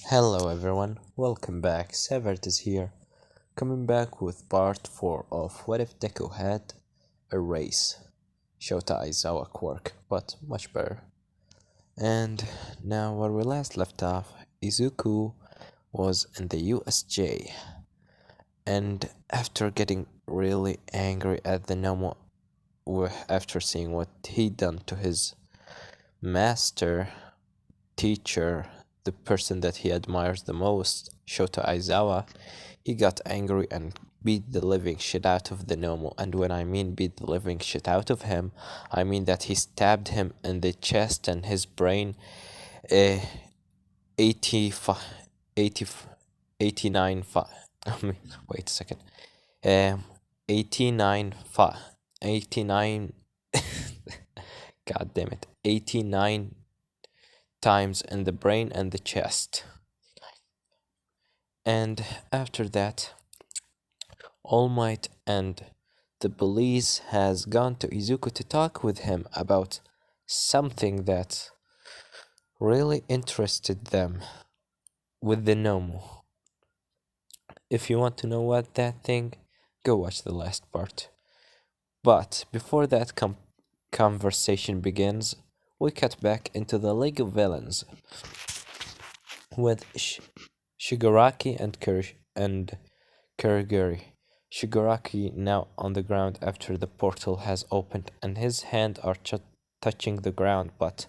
Hello everyone, welcome back. Severt is here, coming back with part 4 of What If Deku Had a Race? Shota Aizawa quirk, but much better. And now, where we last left off, Izuku was in the USJ, and after getting really angry at the Nomo, after seeing what he done to his master, teacher, the person that he admires the most, Shota Aizawa, he got angry and beat the living shit out of the Nomo. And when I mean beat the living shit out of him, I mean that he stabbed him in the chest and his brain uh, 80, 80, 89, wait a second. 89, 89, god damn it, 89 times in the brain and the chest. And after that, All Might and the police has gone to Izuku to talk with him about something that really interested them with the Nomu. If you want to know what that thing, go watch the last part. But before that conversation begins, we cut back into the League of Villains with Shigaraki and Kuriguri. Shigaraki now on the ground after the portal has opened and his hands are touching the ground, but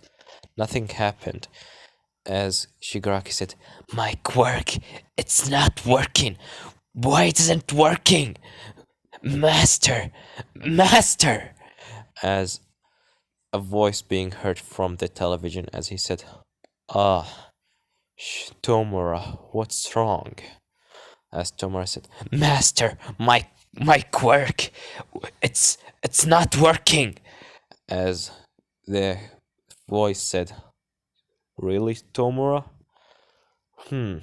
nothing happened. As Shigaraki said, "My quirk, it's not working. Why isn't working? Master, master!" As a voice being heard from the television as he said, "Ah, Tomura, what's wrong?" As Tomura said, "Master, my quirk, it's not working." As the voice said, "Really, Tomura? Hmm.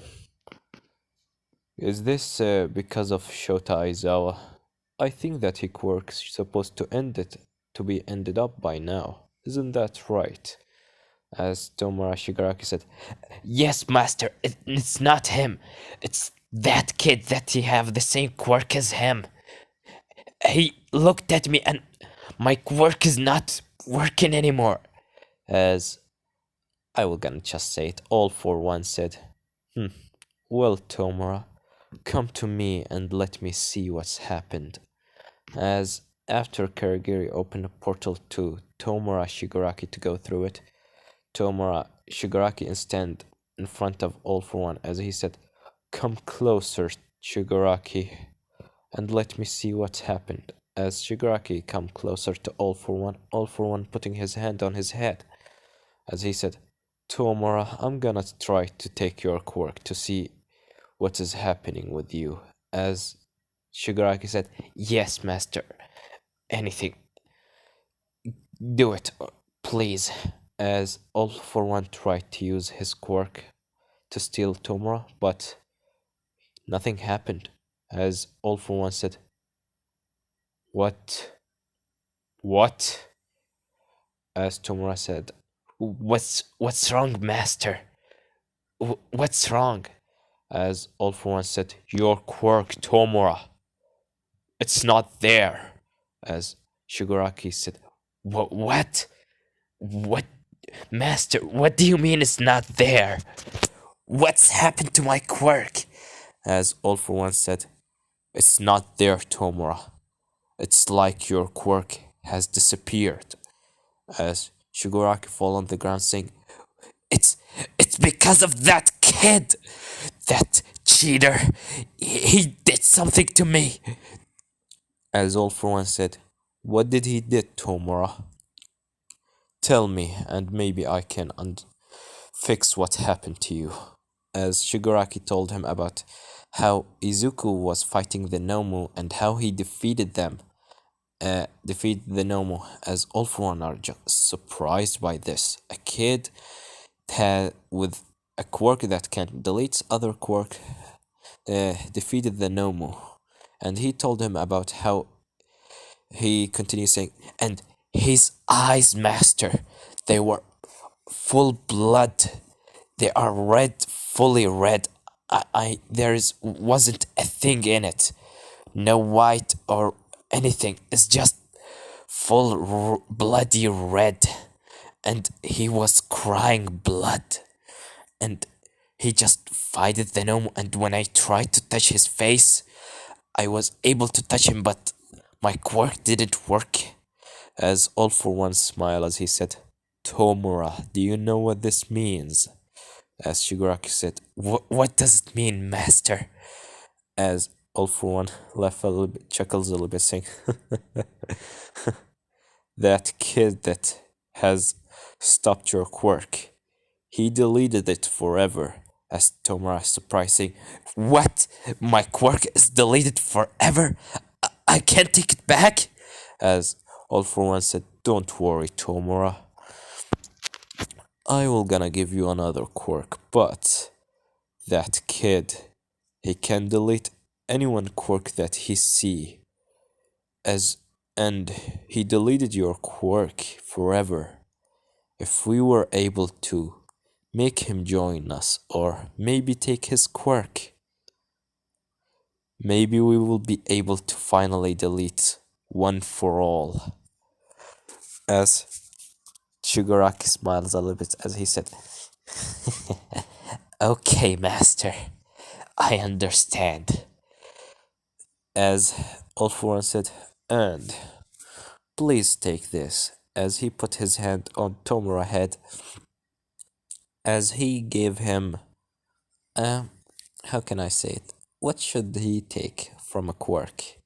Is this because of Shota Aizawa? I think that his quirk's supposed to be ended up by now. Isn't that right?" As Tomura Shigaraki said, "Yes, master, it's not him. It's that kid that he have the same quirk as him. He looked at me and my quirk is not working anymore." As I will gonna just say it, All for One said, "Well, Tomura, come to me and let me see what's happened." As after Karagiri opened a portal to Tomura Shigaraki to go through it, Tomura Shigaraki stand in front of All for One as he said, "Come closer, Shigaraki, and let me see what's happened." As Shigaraki come closer to All for One putting his hand on his head, as he said, "Tomura, I'm gonna try to take your quirk to see what is happening with you." As Shigaraki said, "Yes, master. Anything. Do it, please." As All for One tried to use his quirk to steal Tomura, but nothing happened. As All for One said, "What? What?" As Tomura said, What's wrong, master? What's wrong?" As All for One said, "Your quirk, Tomura. It's not there." As Shigaraki said, What? What? Master, what do you mean it's not there? What's happened to my quirk?" As All for One said, "It's not there, Tomura. It's like your quirk has disappeared." As Shigaraki fall on the ground saying, It's because of that kid! That cheater! He did something to me!" As All for One said, "What did he did, Tomura? Tell me, and maybe I can fix what happened to you." As Shigaraki told him about how Izuku was fighting the Nomu and how he defeated the Nomu. As All for One are just surprised by this. A kid with a quirk that can delete other quirk defeated the Nomu. And he told him about how he continued saying, "And his eyes, master, they were full blood. They are red fully red. Wasn't a thing in it. No white or anything. It's just bloody red. And he was crying blood. And he just fighted the gnome. And when I tried to touch his face, I was able to touch him, but my quirk didn't work. As All for One smiled as he said, Tomura, do you know what this means? As Shigaraki said, what does it mean, master? As All for One laughed a little bit, chuckles a little bit, saying, that kid that has stopped your quirk, he deleted it forever. As Tomura surprising, what? My quirk is deleted forever? I can't take it back? As All for One said, don't worry, Tomura. I will gonna give you another quirk, but that kid, he can delete anyone quirk that he see. And he deleted your quirk forever. If we were able to make him join us, or maybe take his quirk, maybe we will be able to finally delete one for all. As Shigaraki smiles a little bit as he said, okay, master, I understand. As All for One said, and please take this. As he put his hand on Tomura's head, as he gave him, how can I say it? What should he take from a quirk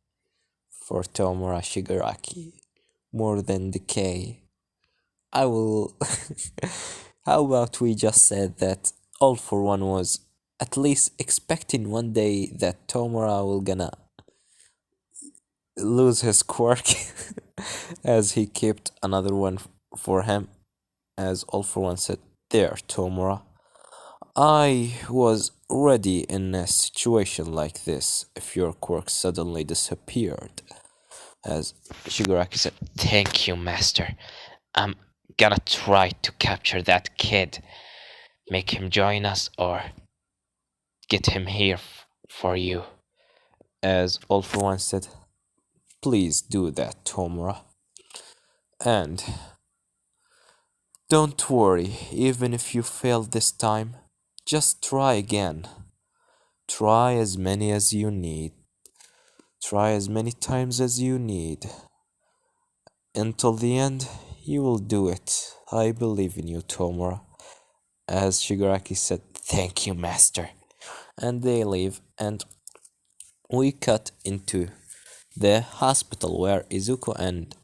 for Tomura Shigaraki? More than decay. I will. How about we just said that All for One was at least expecting one day that Tomura will gonna lose his quirk, as he kept another one for him. As All for One said, there, Tomura. I was already in a situation like this if your quirk suddenly disappeared. As Shigaraki said, thank you, master. I'm gonna try to capture that kid. Make him join us or get him here for you. As All for One said, please do that, Tomura. And don't worry, even if you fail this time, just try again. Try as many as you need. Try as many times as you need. Until the end, you will do it. I believe in you, Tomura. As Shigaraki said, thank you, master. And they leave, and we cut into the hospital where Izuku and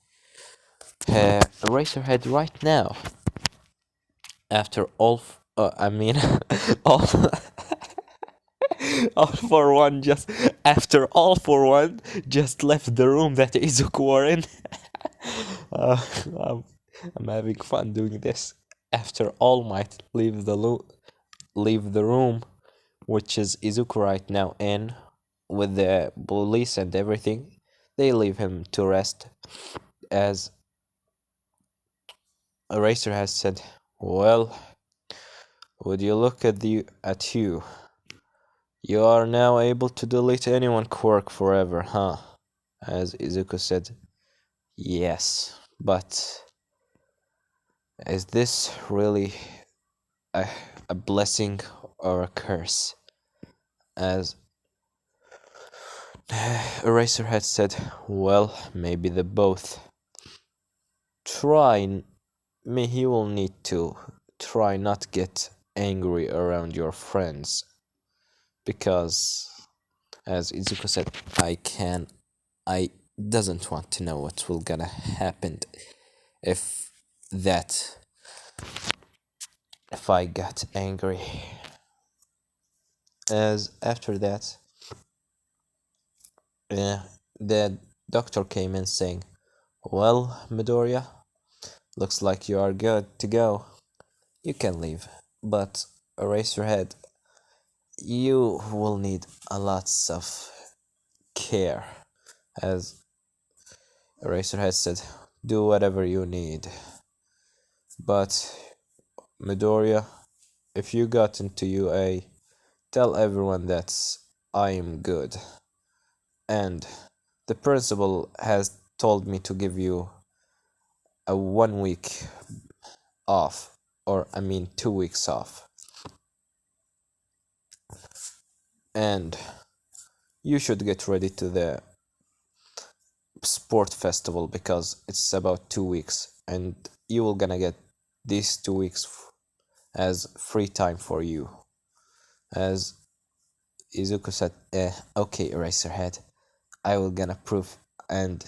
Eraserhead right now. After all, I mean, all, all for one just after All for One just left the room that Izuku were in. uh, I'm, I'm having fun doing this. After All Might leave the room, which is Izuku right now in, with the police and everything, they leave him to rest. As Eraser has said, well, would you look at you? You are now able to delete anyone quirk forever, huh? As Izuku said, yes, but is this really a blessing or a curse? As Eraser had said, well, maybe the both. He will need to try not get angry around your friends. Because, as Izuku said, I doesn't want to know what will gonna happen if I got angry. As after that, the doctor came in saying, well, Midoriya, looks like you are good to go. You can leave, but Eraserhead, you will need a lots of care. As Eraserhead said, do whatever you need. But Midoriya, if you got into UA, tell everyone that I am good. And the principal has told me to give you a 1 week off, or I mean 2 weeks off. And you should get ready to the sport festival because it's about 2 weeks, and you will gonna get these 2 weeks as free time for you. As Izuku said, okay, Eraserhead, I will gonna prove and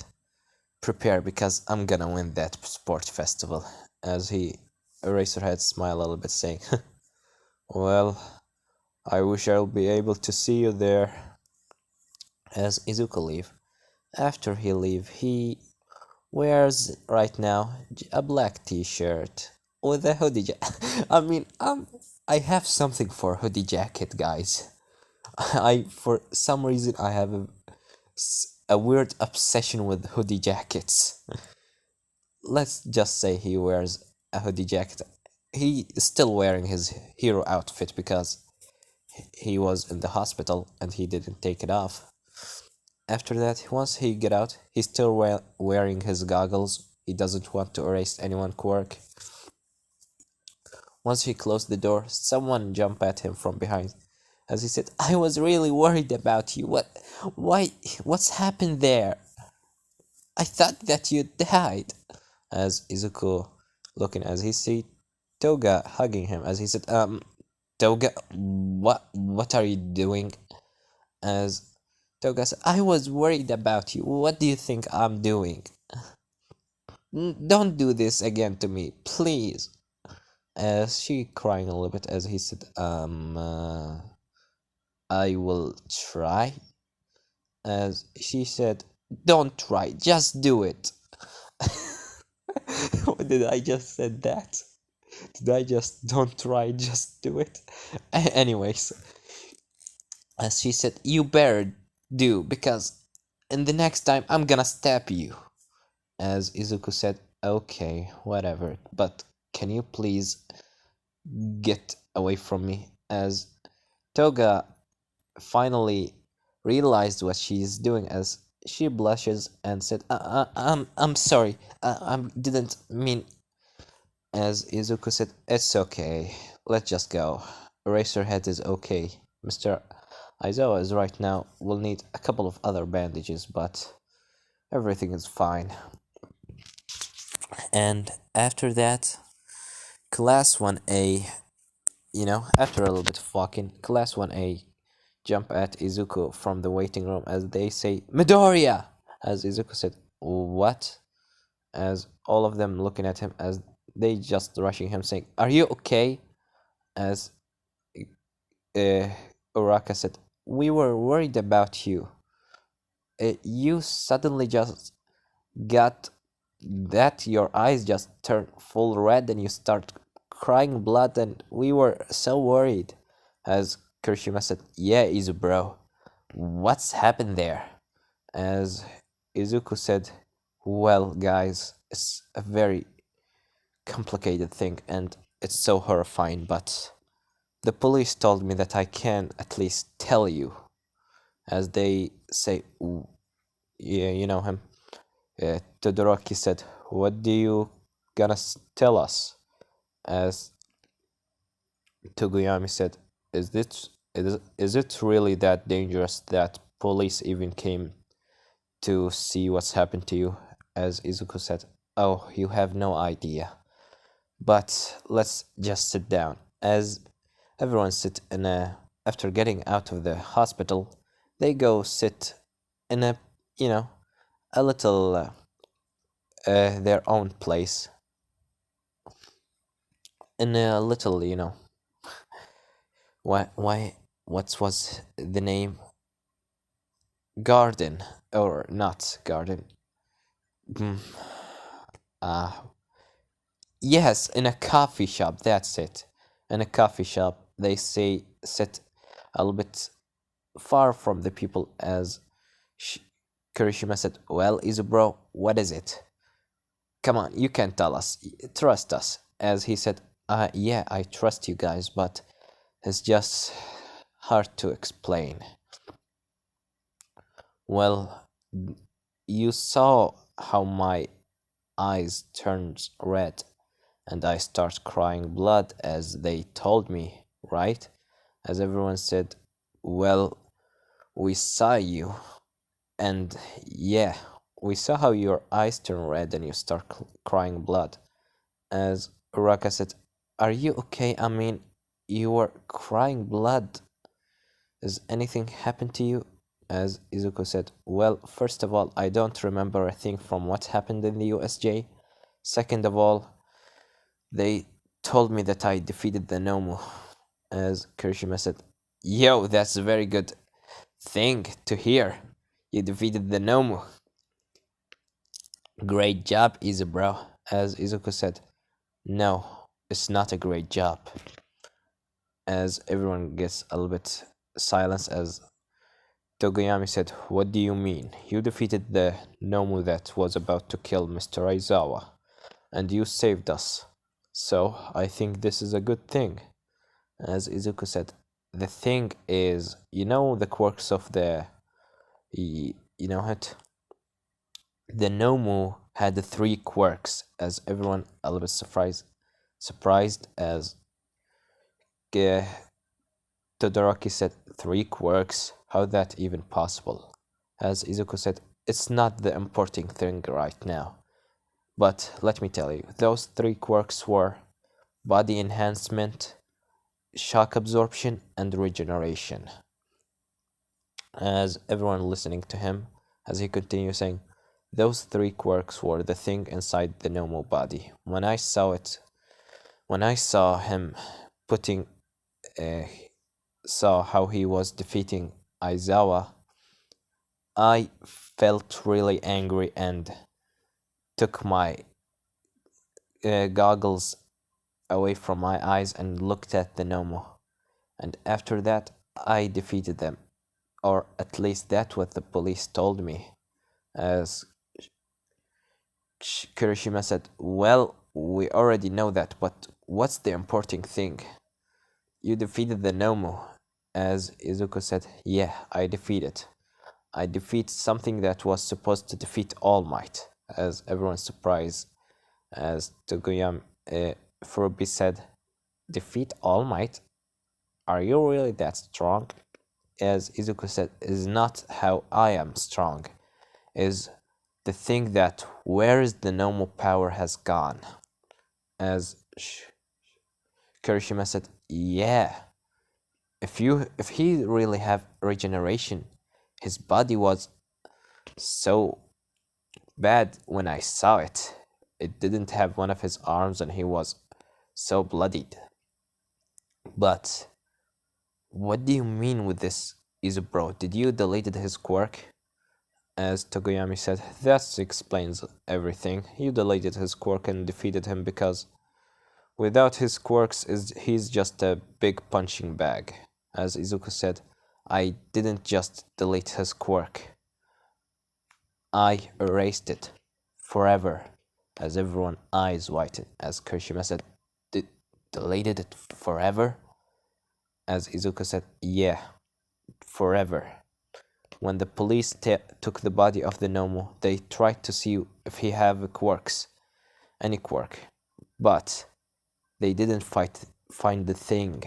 prepare because I'm gonna win that sport festival. As he Eraserhead smiled a little bit, saying, well, I wish I'll be able to see you there. As Izuku leave, after he leave, he wears right now a black t-shirt with a hoodie jacket. I mean, I have something for hoodie jacket, guys. I for some reason I have a weird obsession with hoodie jackets. Let's just say he wears a hoodie jacket. He is still wearing his hero outfit because he was in the hospital and he didn't take it off. After that, once he get out, he's still wearing his goggles. He doesn't want to erase anyone quirk. Once he closed the door, someone jumped at him from behind. As he said, I was really worried about you. What's happened there? I thought that you died. As Izuku looking as he see Toga hugging him, as he said, Toga, what are you doing? As Toga said, I was worried about you. What do you think I'm doing? Don't do this again to me, please. As she crying a little bit, as he said, I will try. As she said, don't try, just do it. Did I just said that? Did I just don't try, just do it? Anyways, as she said, you better do, because in the next time I'm gonna stab you. As Izuku said, okay, whatever, but can you please get away from me? As Toga finally realized what she's doing, as she blushes and said, I'm sorry, I didn't mean. As Izuku said, it's okay, let's just go. Eraserhead is okay. Mr. Aizawa is right now, will need a couple of other bandages, but everything is fine. And after that, Class 1A, after a little bit of walking, Class 1A jump at Izuku from the waiting room as they say, Midoriya! As Izuku said, what? As all of them looking at him as they just rushing him saying, are you okay? As Uraka said, we were worried about you. You suddenly just got that your eyes just turn full red and you start crying blood, and we were so worried. As Kirishima said, yeah, Izu bro, what's happened there? As Izuku said, well guys, it's a very complicated thing and it's so horrifying, but the police told me that I can at least tell you. As they say, yeah, you know him. Todoroki said, what do you gonna tell us? As Toguyami said, is it really that dangerous that police even came to see what's happened to you? As Izuku said, oh, you have no idea. But let's just sit down. As everyone sit in after getting out of the hospital, they go sit in a little their own place, in a little, what was the name? Garden, or not garden. Yes, in a coffee shop, that's it. In a coffee shop, they say sit a little bit far from the people. As Kirishima said, well, Izubro, what is it? Come on, you can tell us. Trust us. As he said, yeah, I trust you guys, but it's just hard to explain. Well, you saw how my eyes turned red and I start crying blood as they told me, right? As everyone said, well, we saw you, and yeah, we saw how your eyes turn red and you start crying blood. As Uraka said, are you okay? I mean, you were crying blood. Has anything happened to you? As Izuku said, well, first of all, I don't remember a thing from what happened in the USJ. Second of all, they told me that I defeated the Nomu. As Kirishima said, yo, that's a very good thing to hear. You defeated the Nomu. Great job, Izubro. As Izuku said, no, it's not a great job. As everyone gets a little bit silence as Togoyami said, what do you mean? You defeated the Nomu that was about to kill Mr. Aizawa, and you saved us. So, I think this is a good thing. As Izuku said, the thing is, you know the quirks of you know it? The Nomu had the three quirks, as everyone a little bit surprised as uh, Todoroki said, three quirks? How that even possible? As Izuku said, it's not the important thing right now. But let me tell you, those three quirks were body enhancement, shock absorption, and regeneration. As everyone listening to him, as he continues saying, those three quirks were the thing inside the normal body. When I saw him putting, saw how he was defeating Aizawa, I felt really angry and took my goggles away from my eyes and looked at the Nomo. And after that, I defeated them. Or at least that's what the police told me. As Kirishima said, well, we already know that, but what's the important thing? You defeated the Nomu. As Izuku said, yeah, I defeated. I defeat something that was supposed to defeat All Might. As everyone's surprised, as Toguyam Furubi said, defeat All Might? Are you really that strong? As Izuku said, is not how I am strong, is the thing that where is the normal power has gone. As Kirishima said, yeah, if he really have regeneration, his body was so bad when I saw it. It didn't have one of his arms and he was so bloodied. But what do you mean with this, Izubro? Did you deleted his quirk? As Togoyami said, that explains everything. You deleted his quirk and defeated him because without his quirks he's just a big punching bag. As Izuku said, I didn't just delete his quirk. I erased it forever. As everyone eyes whitened. As Kirishima said, deleted it forever? As Izuku said, yeah, forever. When the police took the body of the Nomu, they tried to see if he have any quirk, but they didn't find the thing.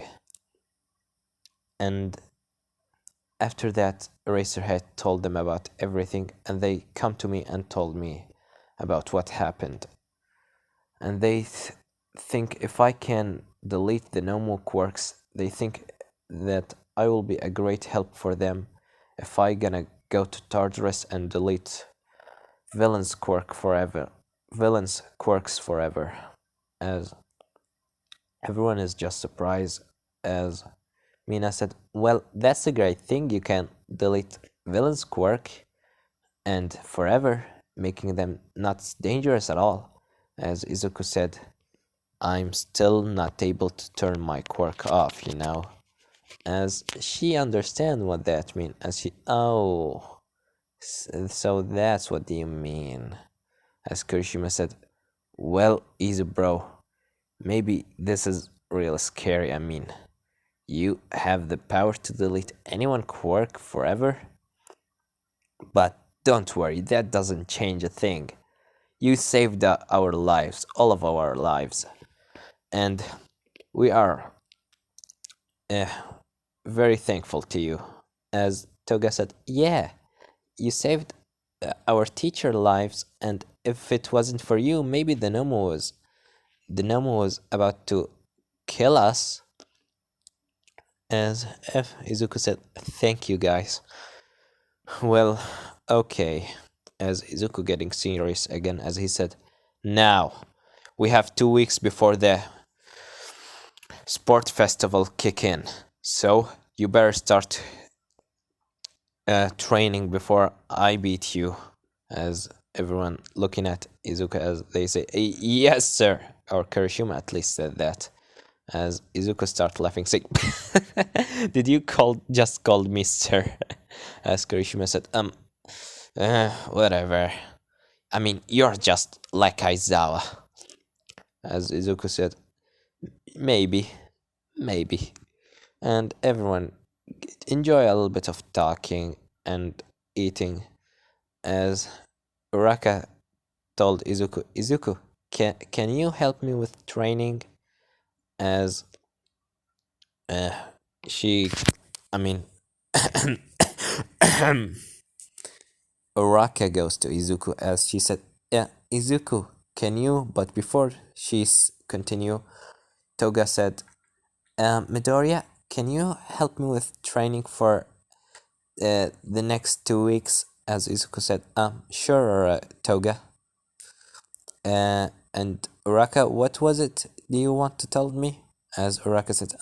And after that, Eraserhead told them about everything, and they come to me and told me about what happened. And they think if I can delete the Nomu quirks, they think that I will be a great help for them if I gonna go to Tartarus and delete villains quirks forever. As everyone is just surprised, as Mina said, well, that's a great thing, you can delete villains quirk and forever, making them not dangerous at all. As Izuku said, I'm still not able to turn my quirk off, you know. As she understand what that mean, as she, oh, so that's what you mean. As Kirishima said, well, easy bro, maybe this is real scary, I mean, You have the power to delete anyone quirk forever? But don't worry, that doesn't change a thing. You saved our lives, all of our lives. And we are uh, very thankful to you. As Toga said, yeah, you saved our teacher lives, and if it wasn't for you, maybe the Nomo was about to kill us. As if Izuku said, thank you guys. Well, okay. As Izuku getting serious again, as he said, now we have 2 weeks before the sport festival kick in. So you better start training before I beat you. As everyone looking at Izuku as they say, yes, sir. Or Kirishima at least said that. As Izuku started laughing, saying, "Did you just called me sir?" As Kirishima said, whatever. I mean, you're just like Aizawa." As Izuku said, "Maybe, maybe." And everyone enjoy a little bit of talking and eating. As Uraka told Izuku, "Izuku, can you help me with training?" As uh, she, I mean, Uraka goes to Izuku as she said, "Yeah, Izuku, can you?" But before she's continue, Toga said, "Midoriya, can you help me with training for the next 2 weeks?" As Izuku said, sure, Toga." And Uraka, what was it? Do you want to tell me? As Uraka said,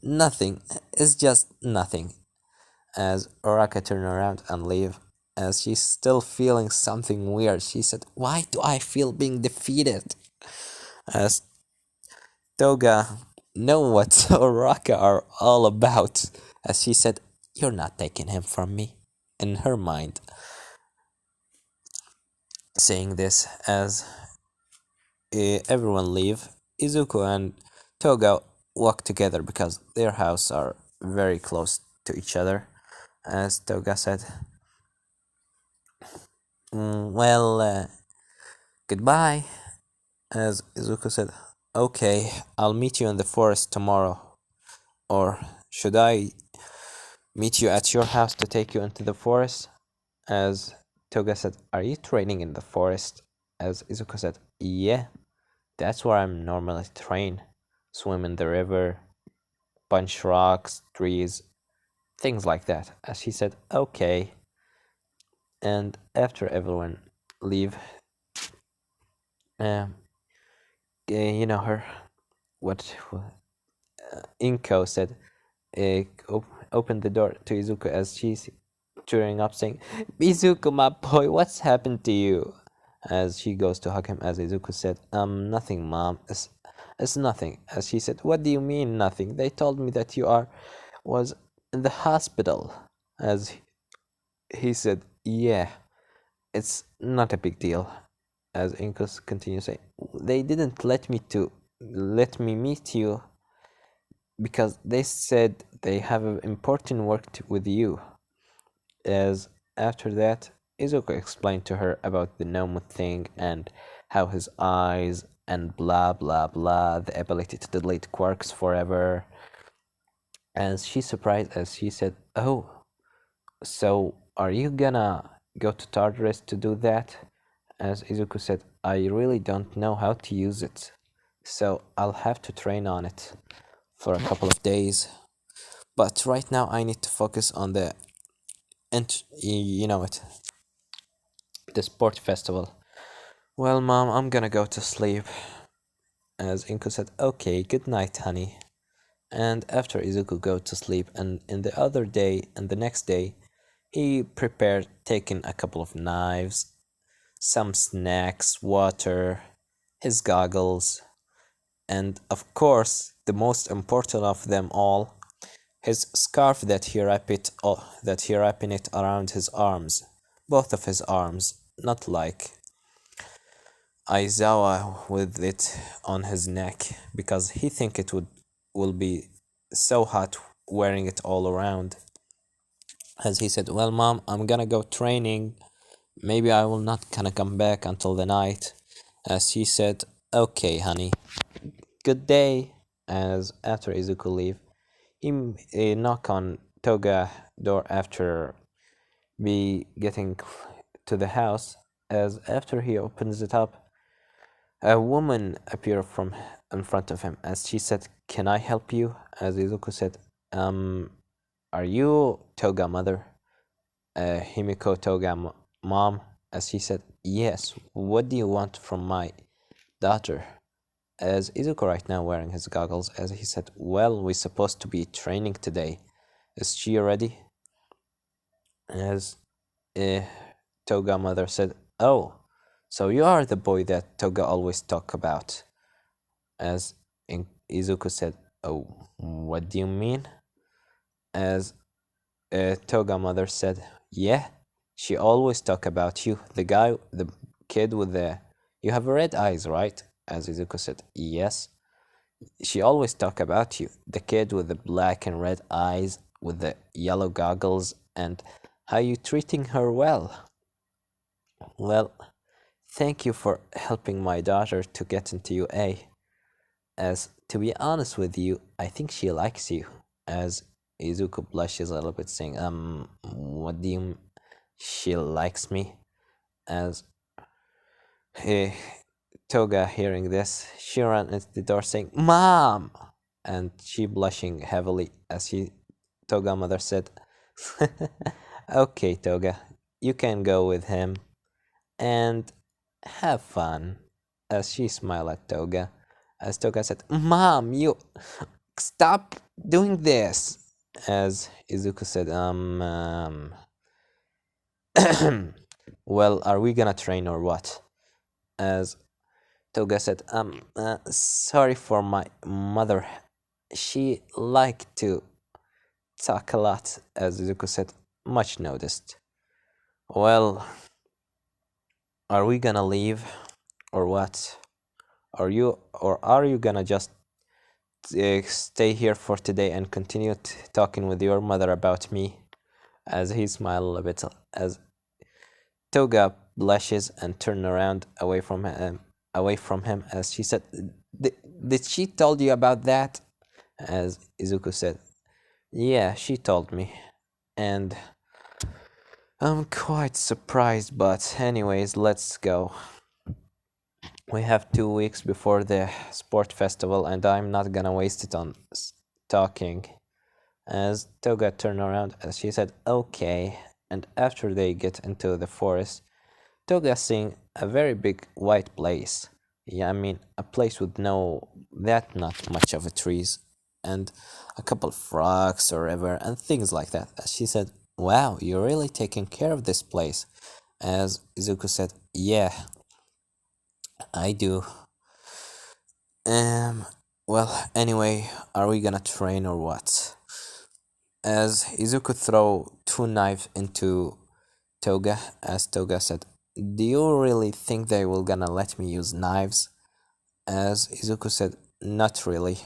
nothing. It's just nothing." As Uraka turned around and leave, as she's still feeling something weird, she said, "Why do I feel being defeated?" As Toga know what Uraka are all about, as she said, "You're not taking him from me." In her mind, saying this as everyone leave, Izuku and Toga walk together because their houses are very close to each other. As Toga said, well, goodbye." As Izuku said, "Okay, I'll meet you in the forest tomorrow." Or should I meet you at your house to take you into the forest? As Toga said, "Are you training in the forest?" As Izuku said, "Yeah, that's where I'm normally trained. Swim in the river, punch rocks, trees, things like that." As she said, "Okay." And after everyone leave, um, you know her, what Inko said, opened the door to Izuku as she's cheering up, saying, "Izuku, my boy, what's happened to you?" As she goes to hug him, as Izuku said, nothing, mom. It's nothing." As she said, "What do you mean, nothing? They told me that was in the hospital." As he said, "Yeah, it's not a big deal." As Inkos continues saying, "They didn't let me meet you because they said they have important work with you." As after that, Izuku explained to her about the Nomu thing and how his eyes and blah blah blah, the ability to delete quirks forever. As she surprised, as she said, "Oh, so are you gonna go to Tartarus to do that?" As Izuku said, "I really don't know how to use it, so I'll have to train on it for a couple of days. But right now I need to focus on you know it, the sport festival." "Well, mom, I'm gonna go to sleep." As Inko said, "Okay, good night, honey." And after Izuku go to sleep, and in the other day and the next day, he prepared taking a couple of knives, some snacks, water, his goggles, and of course, the most important of them all, his scarf that he wrapped it around his arms, both of his arms, not like Aizawa with it on his neck, because he think it will be so hot wearing it all around. As he said, "Well, mom, I'm gonna go training. Maybe I will not gonna come back until the night." As she said, "Okay, honey, good day." As after Izuku leave, he knock on Toga door after be getting to the house. As after he opens it up, a woman appeared from in front of him. As she said, "Can I help you?" As Izuku said, "Um, are you Toga mother?" Himiko Toga mom. As she said, "Yes. What do you want from my daughter?" As Izuku right now wearing his goggles, as he said, "Well, we're supposed to be training today. Is she ready?" As uh, Toga mother said, "Oh, so you are the boy that Toga always talk about." As Izuku said, "Oh, what do you mean?" As Toga mother said, "Yeah, she always talk about you. The kid with the you have red eyes, right?" As Izuku said, "Yes." She always talk about you, the kid with the black and red eyes, with the yellow goggles, and how you treating her well. Well, thank you for helping my daughter to get into UA. As to be honest with you, I think she likes you." As Izuku blushes a little bit, saying, what do you she likes me?" As he, Toga hearing this, she ran into the door saying, "Mom!" And she blushing heavily as Toga mother said, "Okay, Toga, you can go with him and have fun." As she smiled at Toga, as Toga said, "Mom, you stop doing this." As Izuku said, well, are we gonna train or what?" As Toga said, sorry for my mother. She liked to talk a lot." As Izuku said, "Much noticed." Well, are we gonna leave or what? Are you gonna just stay here for today and continue talking with your mother about me?" As he smiled a bit, as Toga blushes and turned around away from him, as she said, Did she told you about that?" As Izuku said, "Yeah, she told me, and I'm quite surprised. But anyways, let's go. We have 2 weeks before the sport festival, and I'm not gonna waste it on talking." As Toga turned around, as she said, "Okay." And after they get into the forest, Toga seeing a very big white place. Yeah, I mean a place with not much of a trees, and a couple of frogs or river and things like that. As she said, "Wow, you're really taking care of this place." As Izuku said, "Yeah, I do." Um, well, anyway, are we gonna train or what? As Izuku throw two knives into Toga, as Toga said, "Do you really think they will gonna let me use knives?" As Izuku said, "Not really.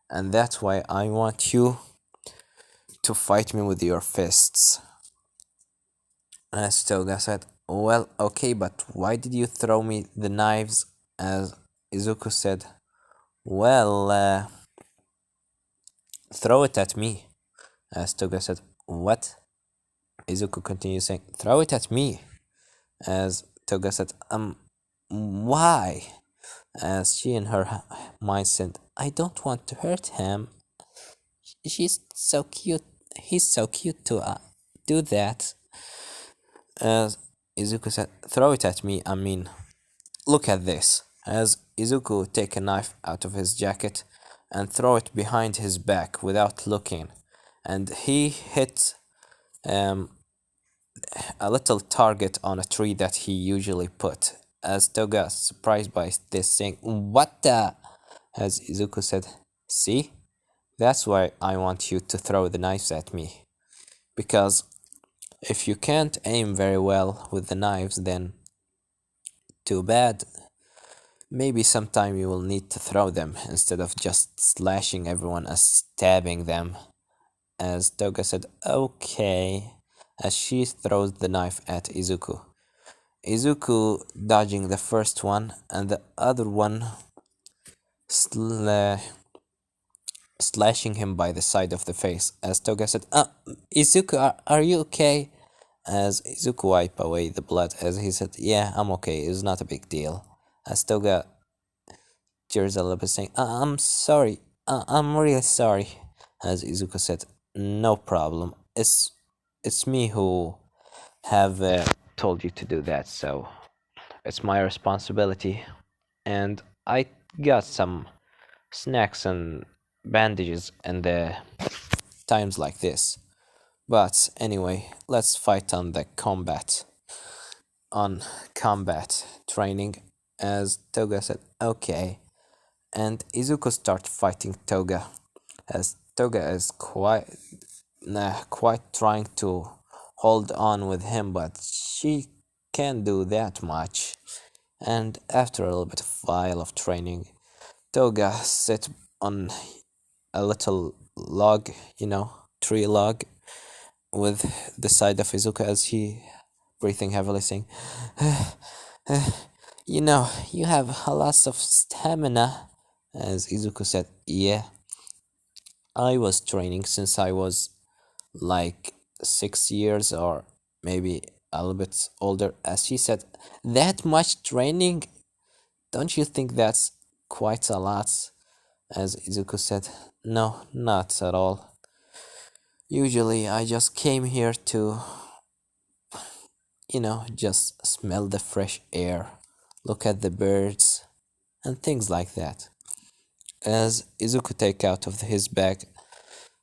And that's why I want you to fight me with your fists." As Toga said, "Well, okay, but why did you throw me the knives?" As Izuku said, "Well, throw it at me." As Toga said, "What?" Izuku continued saying, "Throw it at me." As Toga said, why?" As she in her mind said, "I don't want to hurt him. She's so cute. He's so cute to do that." As Izuku said, "Throw it at me. I mean, look at this." As Izuku take a knife out of his jacket and throw it behind his back without looking, and he hit um, a little target on a tree that he usually put. As Toga, surprised by this, saying, "What the?" As Izuku said, "See? That's why I want you to throw the knives at me. Because if you can't aim very well with the knives, then too bad. Maybe sometime you will need to throw them instead of just slashing everyone and stabbing them. As Toga said, okay, as she throws the knife at Izuku. Izuku dodging the first one and the other one sla- slashing him by the side of the face. As Toga said, Izuku, are you okay? As Izuku wiped away the blood, as he said, yeah, I'm okay, it's not a big deal. As Toga tears a little bit, saying, I'm sorry, I'm really sorry. As Izuku said, no problem, it's me who have told you to do that, so it's my responsibility. And I got some snacks and bandages and times like this. But anyway, let's fight on combat training. As Toga said, okay, and Izuku start fighting Toga, as Toga is quite trying to hold on with him, but she can't do that much. And after a little bit of while of training, Toga sit on a little log, tree log, with the side of Izuku as he breathing heavily, saying, you have a lot of stamina. As Izuku said, yeah, I was training since I was like 6 years or maybe a little bit older. As she said, that much training? Don't you think that's quite a lot? As Izuku said, no, not at all. Usually I just came here to, just smell the fresh air, look at the birds, and things like that. As Izuku take out of his bag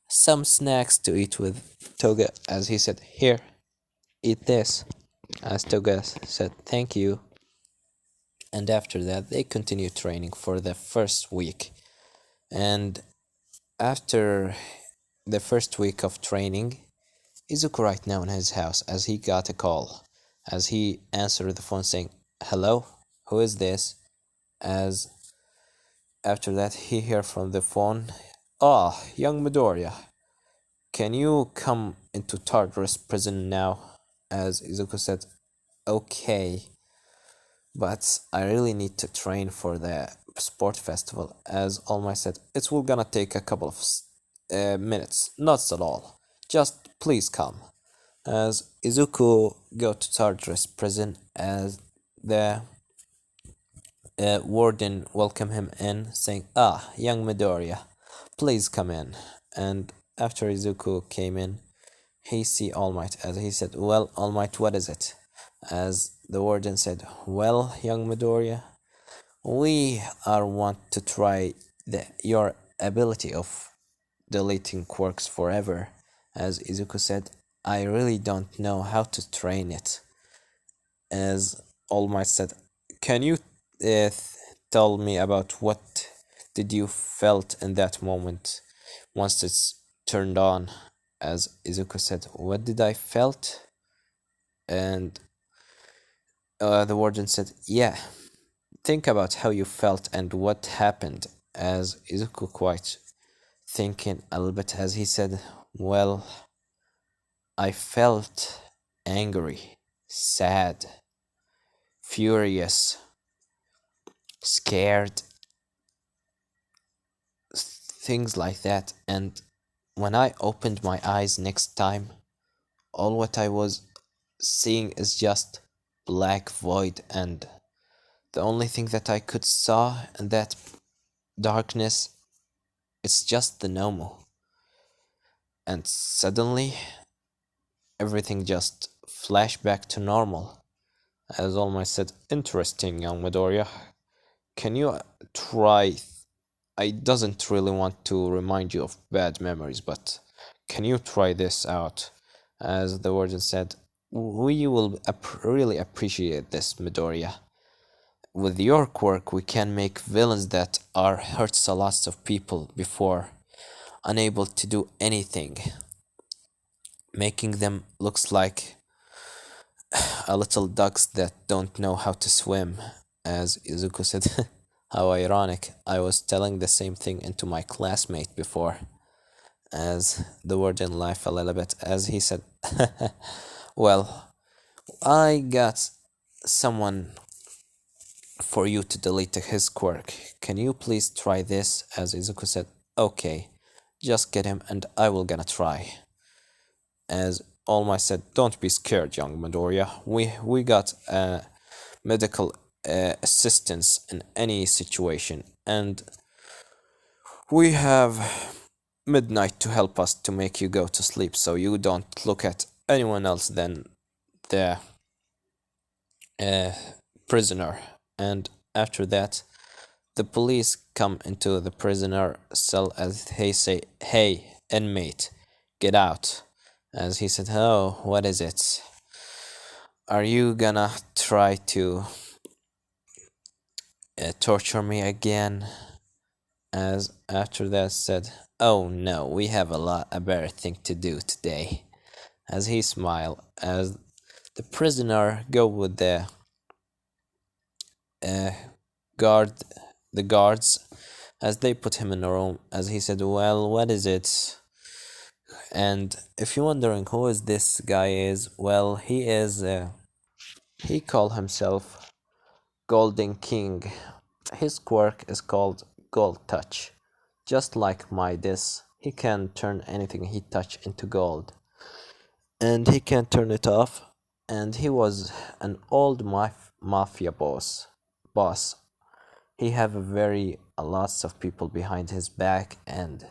some snacks to eat with Toga, as he said, here, eat this. As Toga said, thank you. And after that, they continue training for the first week. And after the first week of training, Izuku right now in his house as he got a call. As he answered the phone saying, hello, who is this? As after that he hear from the phone, young Midoriya, can you come into Tartarus prison now? As Izuku said, okay, but I really need to train for the sport festival. As All Might said, it will gonna take a couple of minutes, not at all. Just please come. As Izuku go to Tartarus prison, as the warden welcome him in, saying, young Midoriya, please come in. And after Izuku came in, he see All Might, as he said, well, All Might, what is it? As the warden said, well, young Midoriya, we are want to try your ability of deleting quirks forever. As Izuku said, I really don't know how to train it. As All Might said, can you uh, tell me about what did you felt in that moment once it's turned on? As Izuku said, what did I felt? And the warden said, yeah, think about how you felt and what happened. As Izuku quite thinking a little bit, as he said, well, I felt angry, sad, furious, scared, things like that. And when I opened my eyes next time, all what I was seeing is just black void, and the only thing that I could saw in that darkness, it's just the normal. And suddenly everything just flashed back to normal. As All Might said, interesting, young Midoriya. Can you try? I doesn't really want to remind you of bad memories, but can you try this out? As the warden said, we will really appreciate this, Midoriya. With your quirk, we can make villains that are hurts a lot of people before, unable to do anything, making them looks like a little ducks that don't know how to swim, as Izuku said. How ironic. I was telling the same thing into my classmate before. As the warden laughed a little bit as he said, well, I got someone for you to delete his quirk. Can you please try this? As Izuku said, okay, just get him and I will gonna try. As All Might said, don't be scared, young Midoriya. We got medical assistance in any situation, and we have midnight to help us to make you go to sleep so you don't look at anyone else than the uh, prisoner. And after that, the police come into the prisoner cell as they say, hey, inmate, get out. As he said, oh, what is it? Are you gonna try to torture me again? As after that said, oh no, we have a better thing to do today. As he smiled, as the prisoner go with uh, guard, the guards, as they put him in a room. As he said, well, what is it? And if you're wondering who is this guy is, well, he called himself Golden King. His quirk is called Gold Touch. Just like Midas, he can turn anything he touch into gold. And he can turn it off. And he was an old mafia boss. He have lots of people behind his back and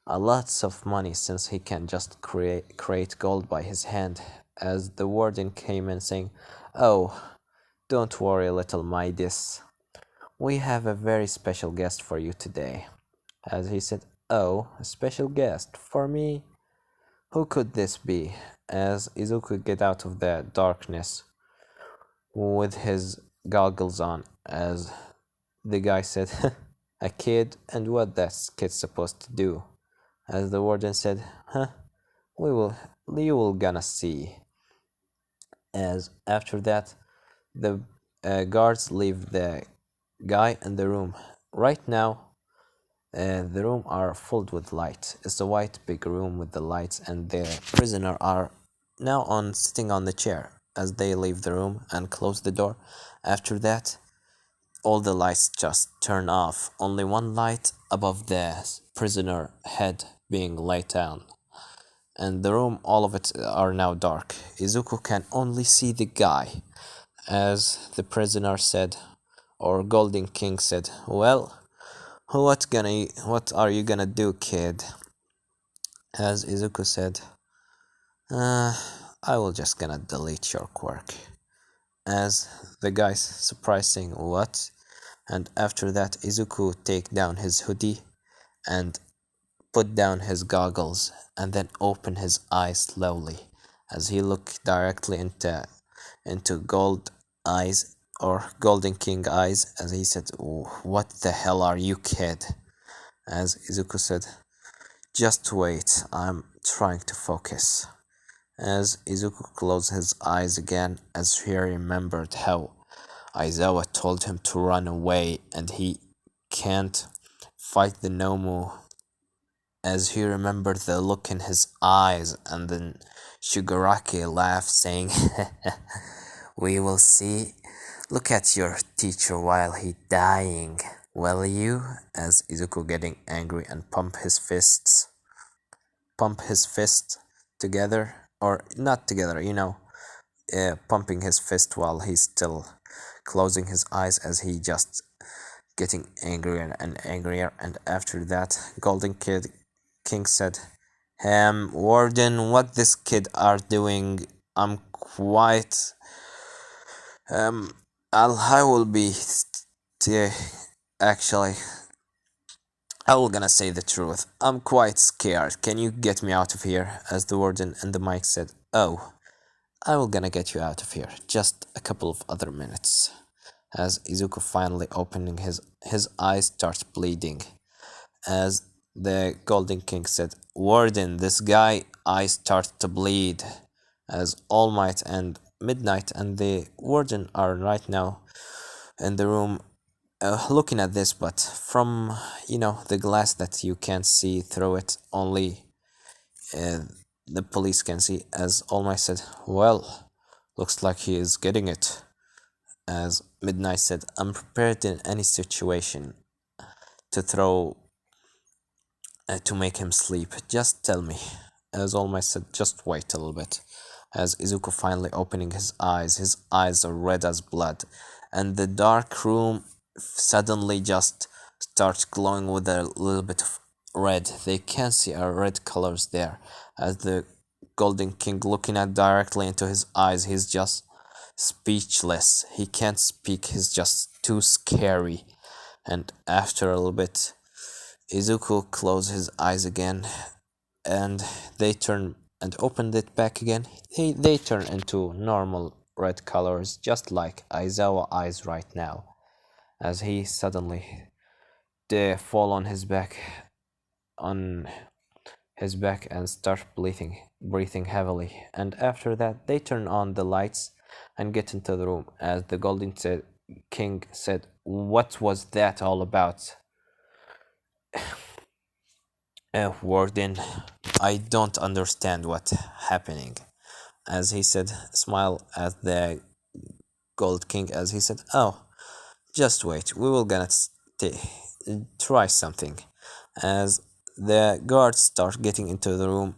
a lots of money since he can just create gold by his hand. As the warden came in saying, oh, don't worry, little Midas. We have a very special guest for you today. As he said, oh, a special guest for me? Who could this be? As Izuku get out of the darkness with his goggles on, as the guy said, a kid, and what that kid supposed to do? As the warden said, huh, you will gonna see. As after that, the guards leave the guy in the room. Right now, the room are filled with light. It's a white big room with the lights, and the prisoner are now on sitting on the chair. As they leave the room and close the door, after that, all the lights just turn off. Only one light above the prisoner head being laid down. And the room, all of it are now dark. Izuku can only see the guy. As the prisoner said, or Golden King said, well, what are you gonna do, kid? As Izuku said, I will just gonna delete your quirk. As the guy surprising, what? And after that, Izuku take down his hoodie and put down his goggles and then open his eyes slowly as he looked directly into gold eyes or Golden King eyes as he said, what the hell are you, kid? As Izuku said, just wait, I'm trying to focus. As Izuku closed his eyes again as he remembered how Aizawa told him to run away and he can't fight the Nomu, as he remembered the look in his eyes, and then Shigaraki laughed, saying, we will see. Look at your teacher while he dying, will you? As Izuku getting angry and pump his fist together, or not together, pumping his fist while he's still closing his eyes as he just getting angrier and angrier. And after that, Golden King said, Warden, what this kid are doing? I'm quite I will be actually I will gonna say the truth. I'm quite scared. Can you get me out of here? As the warden and the mic said, oh, I will gonna get you out of here. Just a couple of other minutes. As Izuku finally opening his eyes starts bleeding. As the Golden King said, Warden, this guy eyes start to bleed. As All Might and Midnight and the Warden are right now in the room looking at this, but from the glass that you can't see through it, only uh, the police can see. As All Might said, "Well, looks like he is getting it." As Midnight said, "I'm prepared in any situation to throw to make him sleep. Just tell me." As All Might said, "Just wait a little bit." As Izuku finally opening his eyes are red as blood, and the dark room suddenly just starts glowing with a little bit of red. They can see a red colors there. As the Golden King looking at directly into his eyes, he's just speechless. He can't speak. He's just too scary. And after a little bit, Izuku closed his eyes again, and they turn and opened it back again. They turn into normal red colors, just like Aizawa eyes right now. As he suddenly they fall on his back and start breathing heavily. And after that, they turn on the lights and get into the room. As the King said, "What was that all about?" Warden, "I don't understand what's happening." As he said, smile at the Gold King as he said, "Oh, just wait, we will gonna try something." As the guards start getting into the room,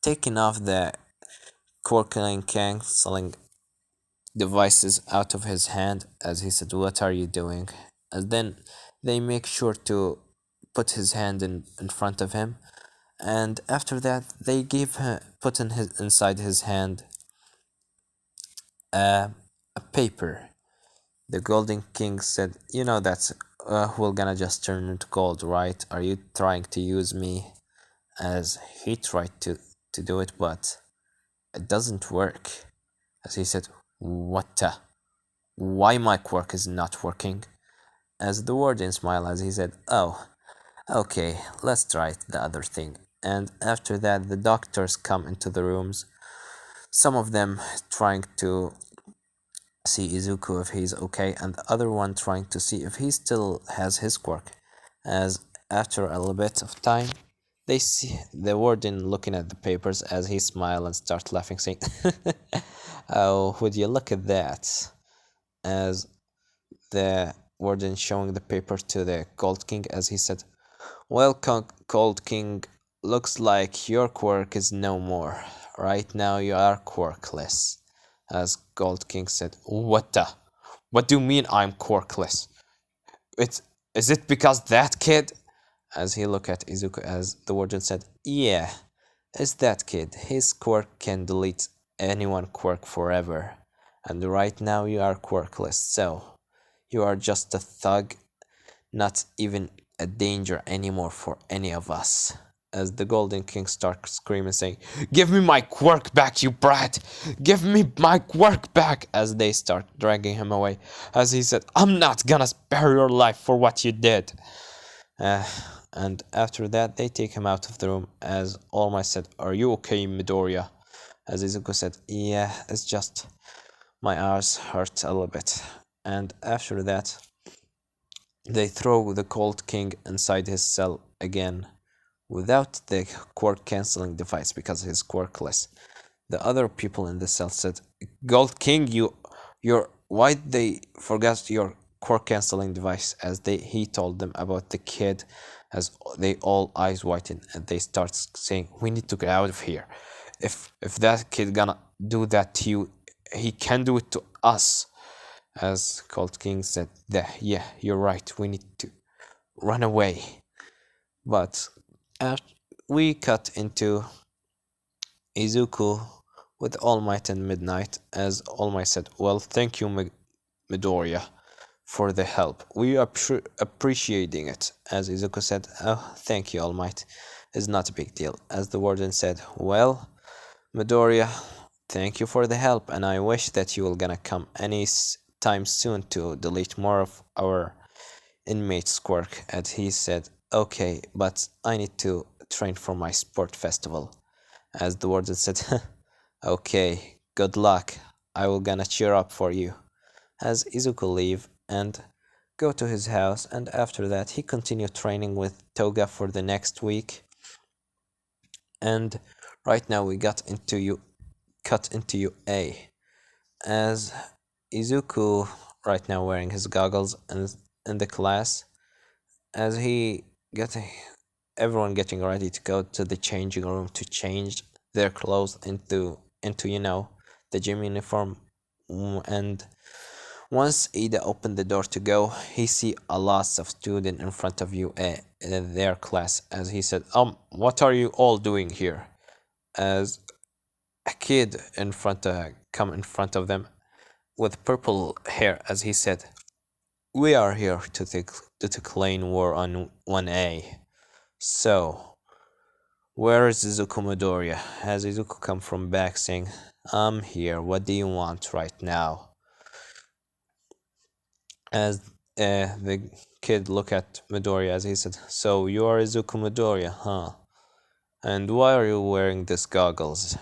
taking off the quirkling canceling devices out of his hand, as he said, "What are you doing?" And then they make sure to put his hand in front of him, and after that they put inside his hand a paper. The Golden King said, "You know that we're gonna just turn into gold, right? Are you trying to use me?" As he tried to do it, but it doesn't work. As he said, "What the? Why my quirk is not working?" As the warden smiled as he said, "Oh, okay, let's try the other thing." And after that, the doctors come into the rooms, some of them trying to see Izuku if he's okay, and the other one trying to see if he still has his quirk. As after a little bit of time, they see the warden looking at the papers as he smiled and start laughing, saying, "Oh, would you look at that?" As the warden showing the paper to the Gold King as he said, "Well, Gold King, looks like your quirk is no more. Right now you are quirkless." As Gold King said, "What the? What do you mean I'm quirkless? It's Is it because that kid?" As he looked at Izuku as the warden said, "Yeah, it's that kid. His quirk can delete anyone quirk forever. And right now you are quirkless, so you are just a thug, not even a danger anymore for any of us." As the Golden King starts screaming, saying, "Give me my quirk back, you brat! Give me my quirk back!" As they start dragging him away. As he said, "I'm not gonna spare your life for what you did." Uh, and after that, they take him out of the room. As All Might said, "Are you okay, Midoriya?" As Izuku said, "Yeah, it's just my eyes hurt a little bit." And after that, they throw the Cold King inside his cell again without the quirk canceling device because he's quirkless. The other people in the cell said, "Gold King, you're why they forgot your quirk canceling device?" As he told them about the kid, as they all eyes whiten and they start saying, "We need to get out of here. If that kid gonna do that to you, he can do it to us." As Cold King said, "Yeah, you're right. We need to run away." But after we cut into Izuku with All Might and Midnight, as All Might said, "Well, thank you, Midoriya, for the help. We are appreciating it." As Izuku said, "Oh, thank you, All Might. It's not a big deal." As the warden said, "Well, Midoriya, thank you for the help, and I wish that you will gonna come any time soon to delete more of our inmates' quirk." And he said, "Okay, but I need to train for my sport festival." As the warden said, "Okay, good luck. I will gonna cheer up for you." As Izuku leave and go to his house, and after that he continued training with Toga for the next week. And right now we cut into you A, as Izuku right now wearing his goggles and in the class, as he getting everyone getting ready to go to the changing room to change their clothes into the gym uniform. And once Ida opened the door to go, he see a lot of students in front of you in their class, as he said, what are you all doing here? As a kid come in front of them with purple hair, as he said, we are here to declare war on 1A. So, where is Izuku Midoriya? Has Izuku come from back saying, I'm here, what do you want right now? As the kid looked at Midoriya as he said, so you are Izuku Midoriya, huh? And why are you wearing these goggles?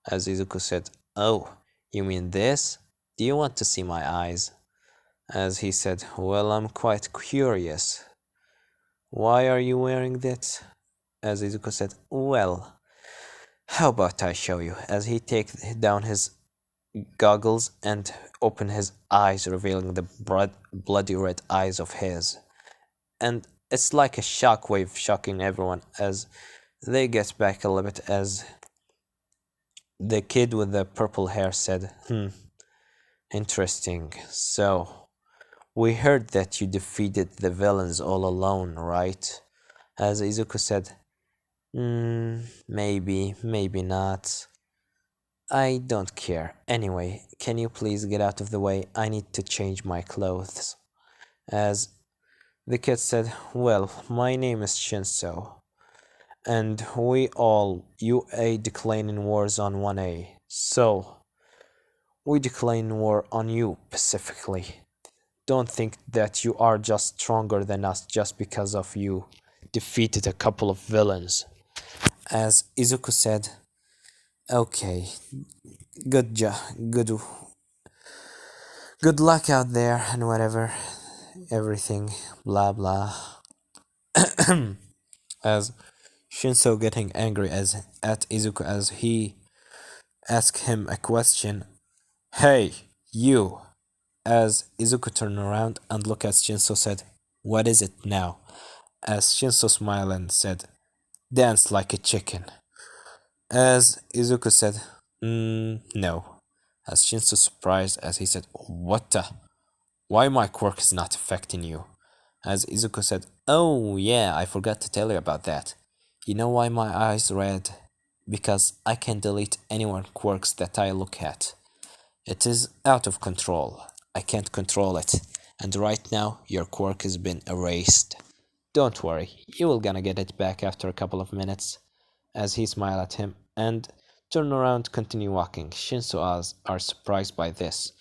As Izuku said, oh, you mean this? Do you want to see my eyes? As he said, well, I'm quite curious. Why are you wearing that? As Izuku said, well, how about I show you? As he takes down his goggles and open his eyes, revealing the bloody red eyes of his. And it's like a shockwave shocking everyone as they get back a little bit, as the kid with the purple hair said, interesting. So, we heard that you defeated the villains all alone, right? As Izuku said, maybe, maybe not. I don't care. Anyway, can you please get out of the way? I need to change my clothes. As the kid said, well, my name is Shinso, and we all UA declaring wars on 1A. So, we decline war on you specifically. Don't think that you are just stronger than us just because of you defeated a couple of villains. As Izuku said, okay, good job, good luck out there and whatever, everything, blah blah. As Shinso getting angry at Izuku as he asked him a question. Hey, you! As Izuku turned around and looked at Shinso said, what is it now? As Shinso smiled and said, dance like a chicken. As Izuku said, no. As Shinso surprised as he said, what the? Why my quirk is not affecting you? As Izuku said, oh yeah, I forgot to tell you about that. You know why my eyes red? Because I can delete anyone's quirks that I look at. It is out of control. I can't control it. And right now, your quirk has been erased. Don't worry, you will gonna get it back after a couple of minutes. As he smiled at him and turned around to continue walking. Shinso are surprised by this.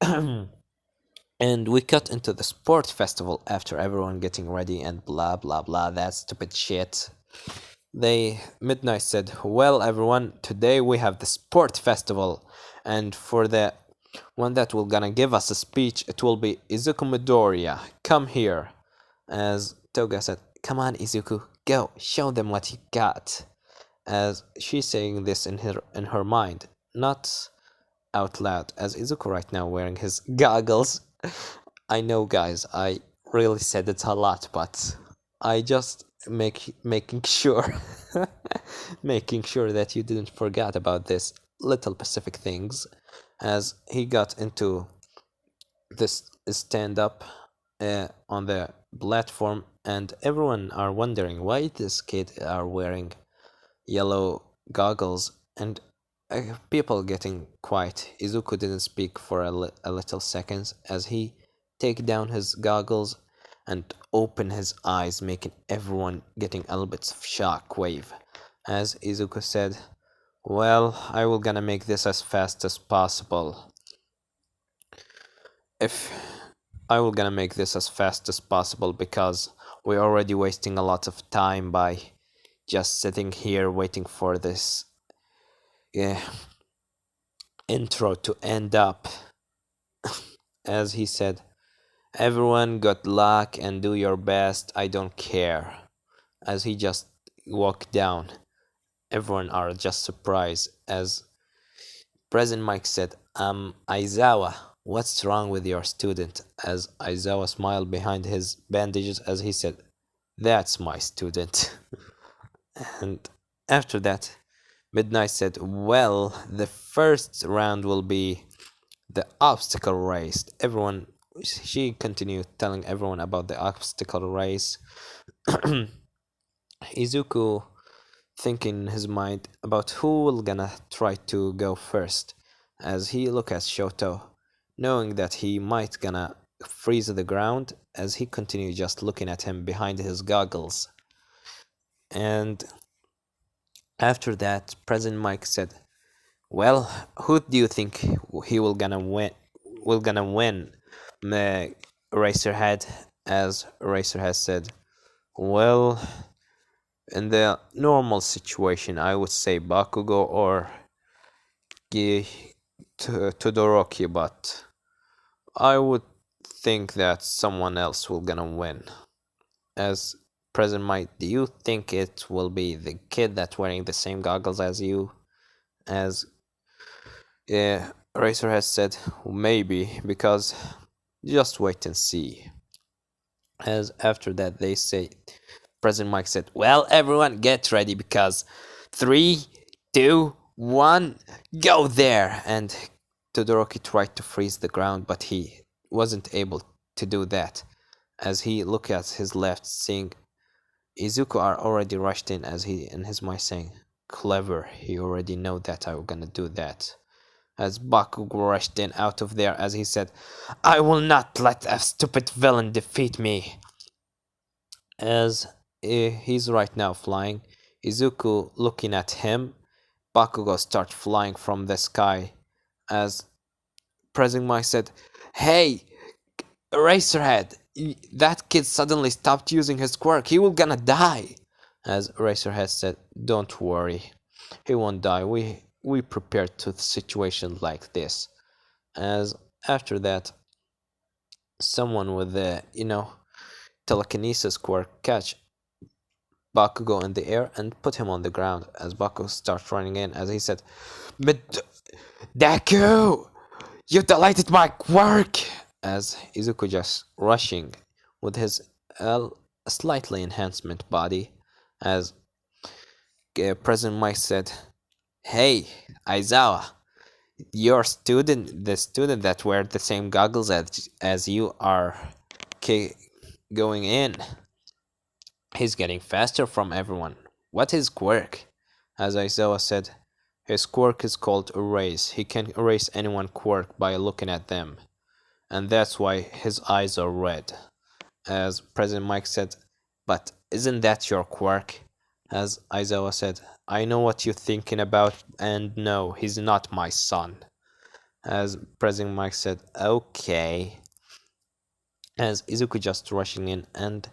And we cut into the sport festival after everyone getting ready and blah blah blah, that stupid shit. Midnight said, well everyone, today we have the sport festival, and for the one that will gonna give us a speech, it will be Izuku Midoriya. Come here. As Toga said, come on Izuku, go, show them what you got. As she's saying this in her mind, not out loud, as Izuku right now wearing his goggles. I know guys, I really said it a lot, but I just making sure making sure that you didn't forget about this little specific things. As he got into this stand up on the platform, and everyone are wondering why this kid are wearing yellow goggles, and people getting quiet. Izuku didn't speak for a little seconds as he take down his goggles and open his eyes, making everyone getting a little bit of shock wave. As Izuku said, well, I will gonna make this as fast as possible. If I will gonna make this as fast as possible because we're already wasting a lot of time by just sitting here waiting for this intro to end up. As he said, Everyone good luck and do your best, I don't care. As he just walked down, everyone are just surprised as President Mike said, Aizawa, what's wrong with your student? As Aizawa smiled behind his bandages as he said, that's my student. And after that, Midnight said, well, the first round will be the obstacle race. She continued telling everyone about the obstacle race. Izuku thinking in his mind about who will gonna try to go first, as he look at Shoto, knowing that he might gonna freeze the ground, as he continued just looking at him behind his goggles. And after that, President Mike said, well, who do you think he will gonna win? Will gonna win? Eraserhead, as Eraserhead said, well, in the normal situation, I would say Bakugo or Todoroki, but I would think that someone else will gonna win. As President Mike, do you think it will be the kid that's wearing the same goggles as you? As Racer has said, maybe, because just wait and see. As after that, they say, President Mike said, well, everyone get ready because 3, 2, 1, go there! And Todoroki tried to freeze the ground, but he wasn't able to do that. As he looked at his left, seeing Izuku are already rushed in, as he in his mind saying, clever, he already know that I'm gonna do that. As Bakugo rushed in out of there, as he said, I will not let a stupid villain defeat me. As he's right now flying, Izuku looking at him, Bakugo starts flying from the sky. As President Mike said, hey, Eraserhead, that kid suddenly stopped using his quirk, he will gonna die. As Eraserhead said, don't worry, he won't die, we prepared to situations like this. As after that, someone with the, telekinesis quirk catch Bakugo in the air and put him on the ground. As Bakugo starts running in, as he said, but Deku, you deleted my quirk! As Izuku just rushing with his slightly enhancement body, as President Mike said, hey, Aizawa, your student, the student that wear the same goggles as you are going in, he's getting faster from everyone. What is quirk? As Aizawa said, his quirk is called erase. He can erase anyone quirk by looking at them, and that's why his eyes are red. As President Mike said, but isn't that your quirk? As Aizawa said, I know what you're thinking about, and no, he's not my son. As President Mike said, okay. As Izuku just rushing in, and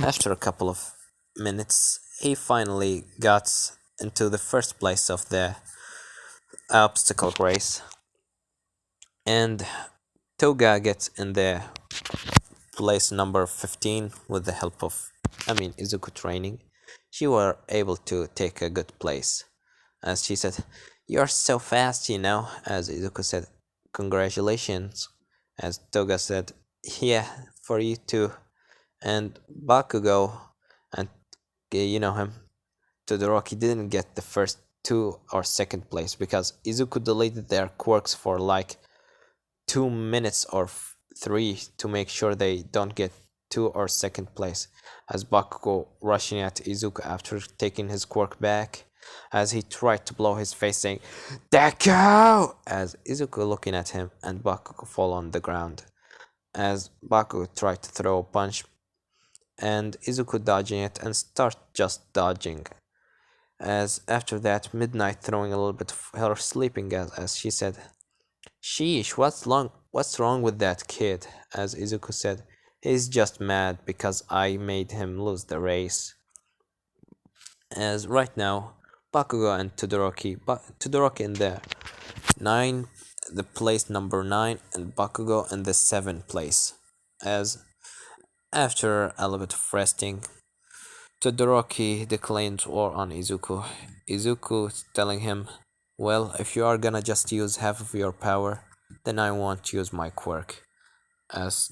after a couple of minutes, he finally got into the first place of the obstacle race. And Toga gets in the place number 15 with the help of, Izuku training. She were able to take a good place. As she said, you're so fast, As Izuku said, congratulations. As Toga said, yeah, for you too. And Bakugo and, him, Todoroki didn't get the first 2 or second place because Izuku deleted their quirks for like 2 minutes or 3 to make sure they don't get 2 or second place. As Bakugo rushing at Izuku after taking his quirk back, as he tried to blow his face saying, Deku! As Izuku looking at him and Bakugo fall on the ground. As Bakugo tried to throw a punch and Izuku dodging it and start just dodging. As after that, Midnight throwing a little bit of her sleeping as she said, sheesh, what's wrong with that kid? As Izuku said, he's just mad because I made him lose the race. As right now, Bakugo and Todoroki in the place number 9, and Bakugo in the 7th place. as after a little bit of resting, Todoroki declared war on Izuku. Izuku telling him, well, if you are gonna just use half of your power, then I won't use my quirk. As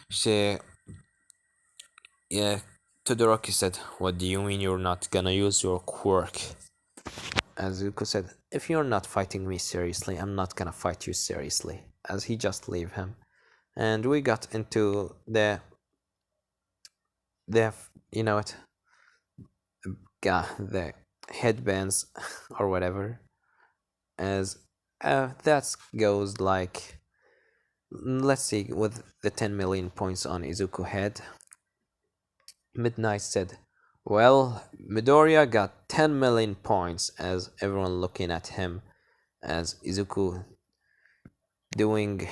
she, yeah, Todoroki said, what do you mean you're not gonna use your quirk? As Izuku said, if you're not fighting me seriously, I'm not gonna fight you seriously. As he just leave him. And we got into the you know it, the headbands or whatever. As that goes like, let's see, with the 10 million points on Izuku head. Midnight said, well, Midoriya got 10 million points, as everyone looking at him, as Izuku doing,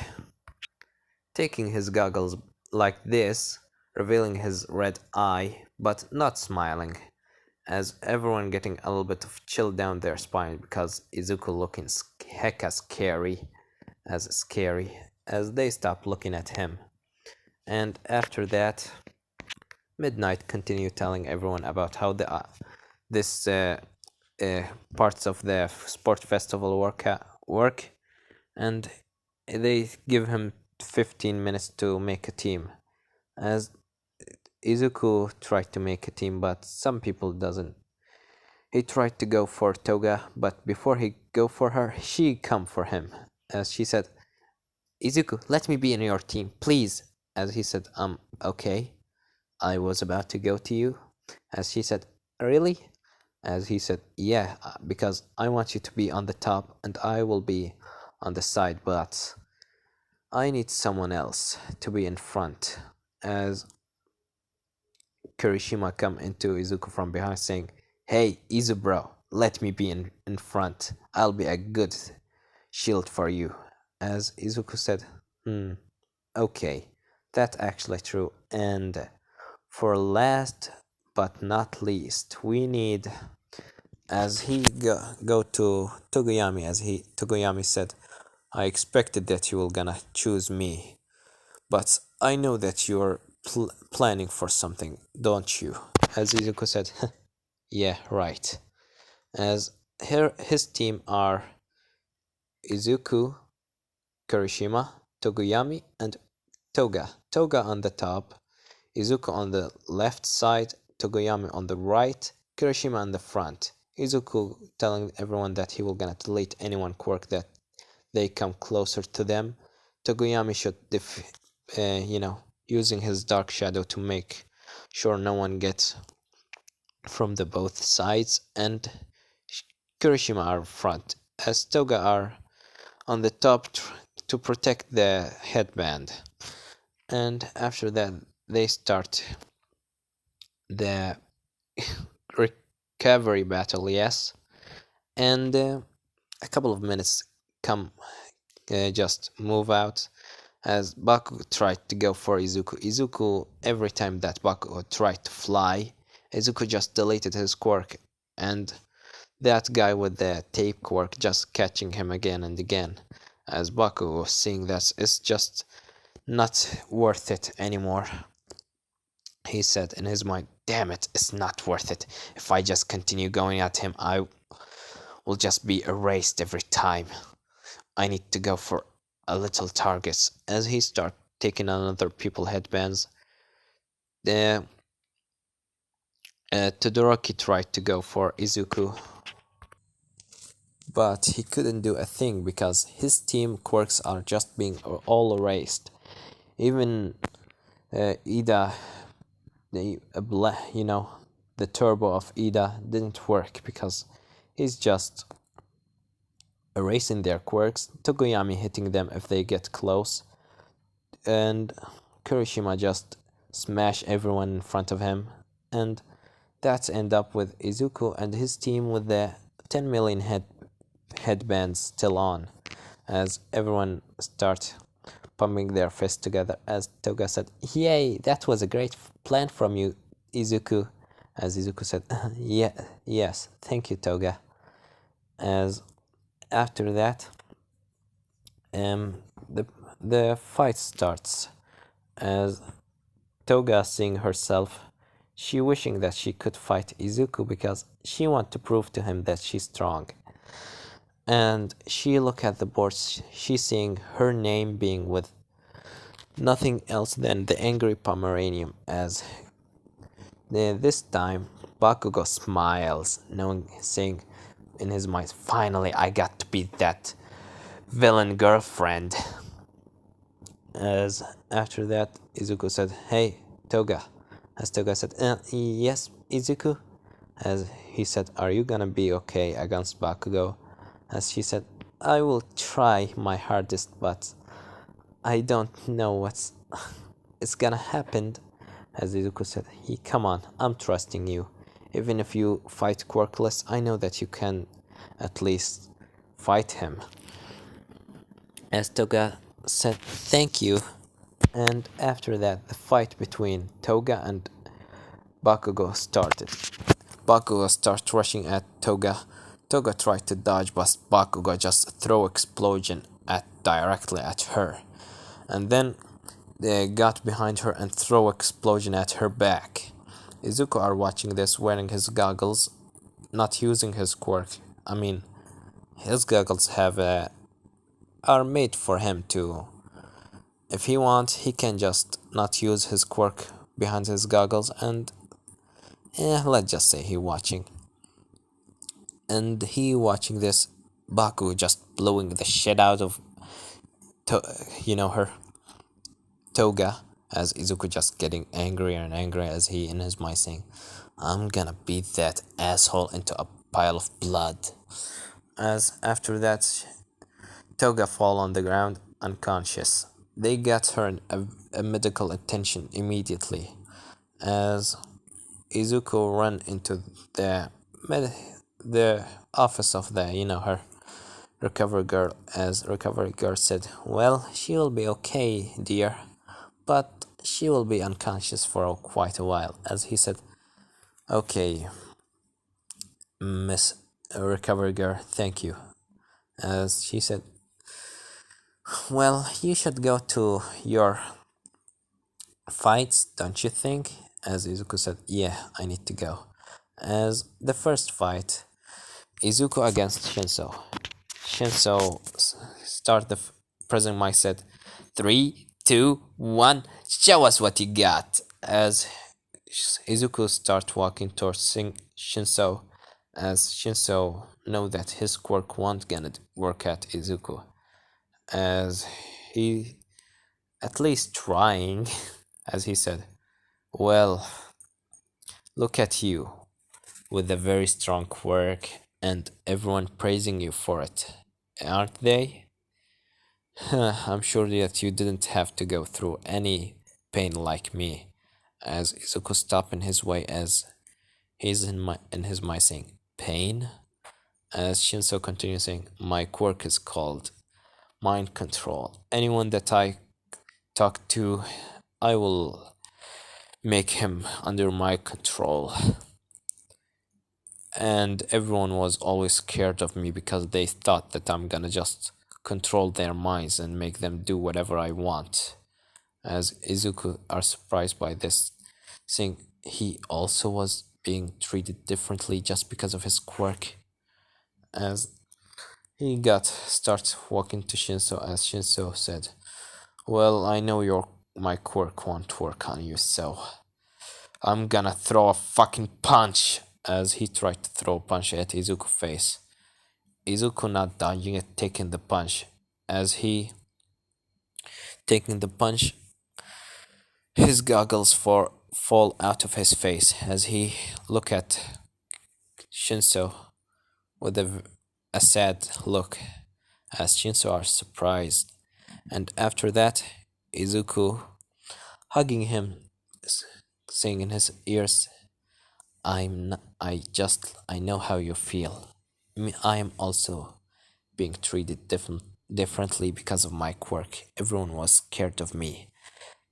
taking his goggles like this, revealing his red eye, but not smiling, as everyone getting a little bit of chill down their spine because Izuku looking hecka scary, as they stop looking at him. And after that, Midnight continued telling everyone about how this parts of the sport festival work, and they give him 15 minutes to make a team. As Izuku tried to make a team, but some people doesn't. He tried to go for Toga, but before he go for her, she come for him. As she said, Izuku, let me be in your team, please. As he said, okay. I was about to go to you. As she said, really? As he said, yeah, because I want you to be on the top and I will be on the side, but I need someone else to be in front. As Kirishima come into Izuku from behind saying, hey, Izu bro, let me be in front. I'll be a good shield for you. As Izuku said, okay, that's actually true. And for last but not least, we need, as he go to Togoyami, Togoyami said, I expected that you were gonna choose me, but I know that you're planning for something, don't you? As Izuku said, yeah, right. As his team are Izuku, Kirishima, Togoyami, and Toga. Toga on the top, Izuku on the left side, Togoyami on the right, Kirishima on the front. Izuku telling everyone that he will gonna delete anyone quirk that they come closer to them. Togoyami should using his dark shadow to make sure no one gets from the both sides, and Kirishima are front, as Toga are on the top to protect the headband. And after that, they start the recovery battle, yes. And a couple of minutes come, just move out, as Baku tried to go for Izuku. Izuku, every time that Baku tried to fly, Izuku just deleted his quirk, and that guy with the tape quirk just catching him again and again. As Baku was seeing that it's just not worth it anymore. He said in his mind, damn it, it's not worth it. If I just continue going at him, I will just be erased every time. I need to go for a little targets. As he start taking on other people headbands, the Todoroki tried to go for Izuku, but he couldn't do a thing because his team quirks are just being all erased. Even Ida, the turbo of Ida didn't work because he's just erasing their quirks, Togoyami hitting them if they get close, and Kirishima just smash everyone in front of him, and that's end up with Izuku and his team with the 10 million headbands still on, as everyone start pumping their fists together, as Toga said, yay, that was a great plan from you, Izuku. As Izuku said, yeah, yes, thank you, Toga. As after that, the fight starts, as Toga seeing herself, she wishing that she could fight Izuku because she want to prove to him that she's strong. And she look at the board, she seeing her name being with nothing else than the angry Pomeranian as this time Bakugo smiles, knowing saying in his mind, finally I got to beat that villain girlfriend. As after that Izuku said, hey Toga. As Toga said, yes Izuku. As he said, are you gonna be okay against Bakugo? As she said, I will try my hardest, but I don't know what's it's gonna happen. As Izuku said, come on, I'm trusting you. Even if you fight Quirkless, I know that you can at least fight him. As Toga said, thank you. And after that, the fight between Toga and Bakugo started. Bakugo started rushing at Toga. Toga tried to dodge, but Bakugo just threw explosion directly at her. And then they got behind her and throw explosion at her back. Izuku are watching this wearing his goggles, not using his quirk. I mean, his goggles are made for him to. If he wants, he can just not use his quirk behind his goggles and let's just say he watching. And he watching this, Baku just blowing the shit out of, her Toga, as Izuku just getting angrier and angrier as he in his mind saying, I'm gonna beat that asshole into a pile of blood. As after that, Toga fall on the ground unconscious. They got her a medical attention immediately. As Izuku ran into the office of her recovery girl, as recovery girl said, well, she will be okay, dear, but she will be unconscious for quite a while. As he said, okay, Miss Recovery Girl, thank you. As she said, well, you should go to your fights, don't you think? As Izuku said, yeah, I need to go. As the first fight, Izuku against Shinso. Shinso start the pressing mic said, 3, 2, 1, show us what you got. As Izuku start walking towards Shinso, as Shinso know that his quirk won't gonna work at Izuku, as he at least trying, as he said, well, look at you with a very strong quirk and everyone praising you for it, aren't they? I'm sure that you didn't have to go through any pain like me. As Izuku stopped in his way, as he's in his mind saying, pain? As Shinso continues saying, my quirk is called mind control. Anyone that I talk to, I will make him under my control. And everyone was always scared of me because they thought that I'm gonna just control their minds and make them do whatever I want. As Izuku are surprised by this, saying he also was being treated differently just because of his quirk. As he starts walking to Shinso, as Shinso said, well, I know my quirk won't work on you, so I'm gonna throw a fucking punch. As he tried to throw a punch at Izuku's face. Izuku not dodging it, taking the punch. As he taking the punch, his goggles fall out of his face as he look at Shinso with a sad look, as Shinso are surprised. And after that, Izuku hugging him, saying in his ears, I know how you feel. I am also being treated differently because of my quirk. Everyone was scared of me,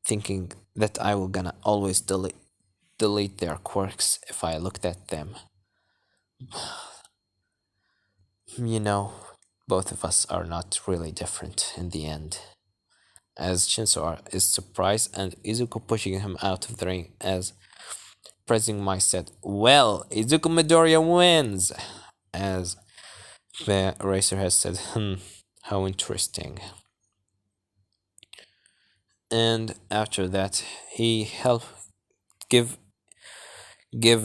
thinking that I will gonna always delete their quirks if I looked at them. You know, both of us are not really different in the end. as Shinso is surprised and Izuku pushing him out of the ring as Pressing Mice said, "Well, Izuku Midoriya wins!" As the racer has said, how interesting. And after that, he helped give give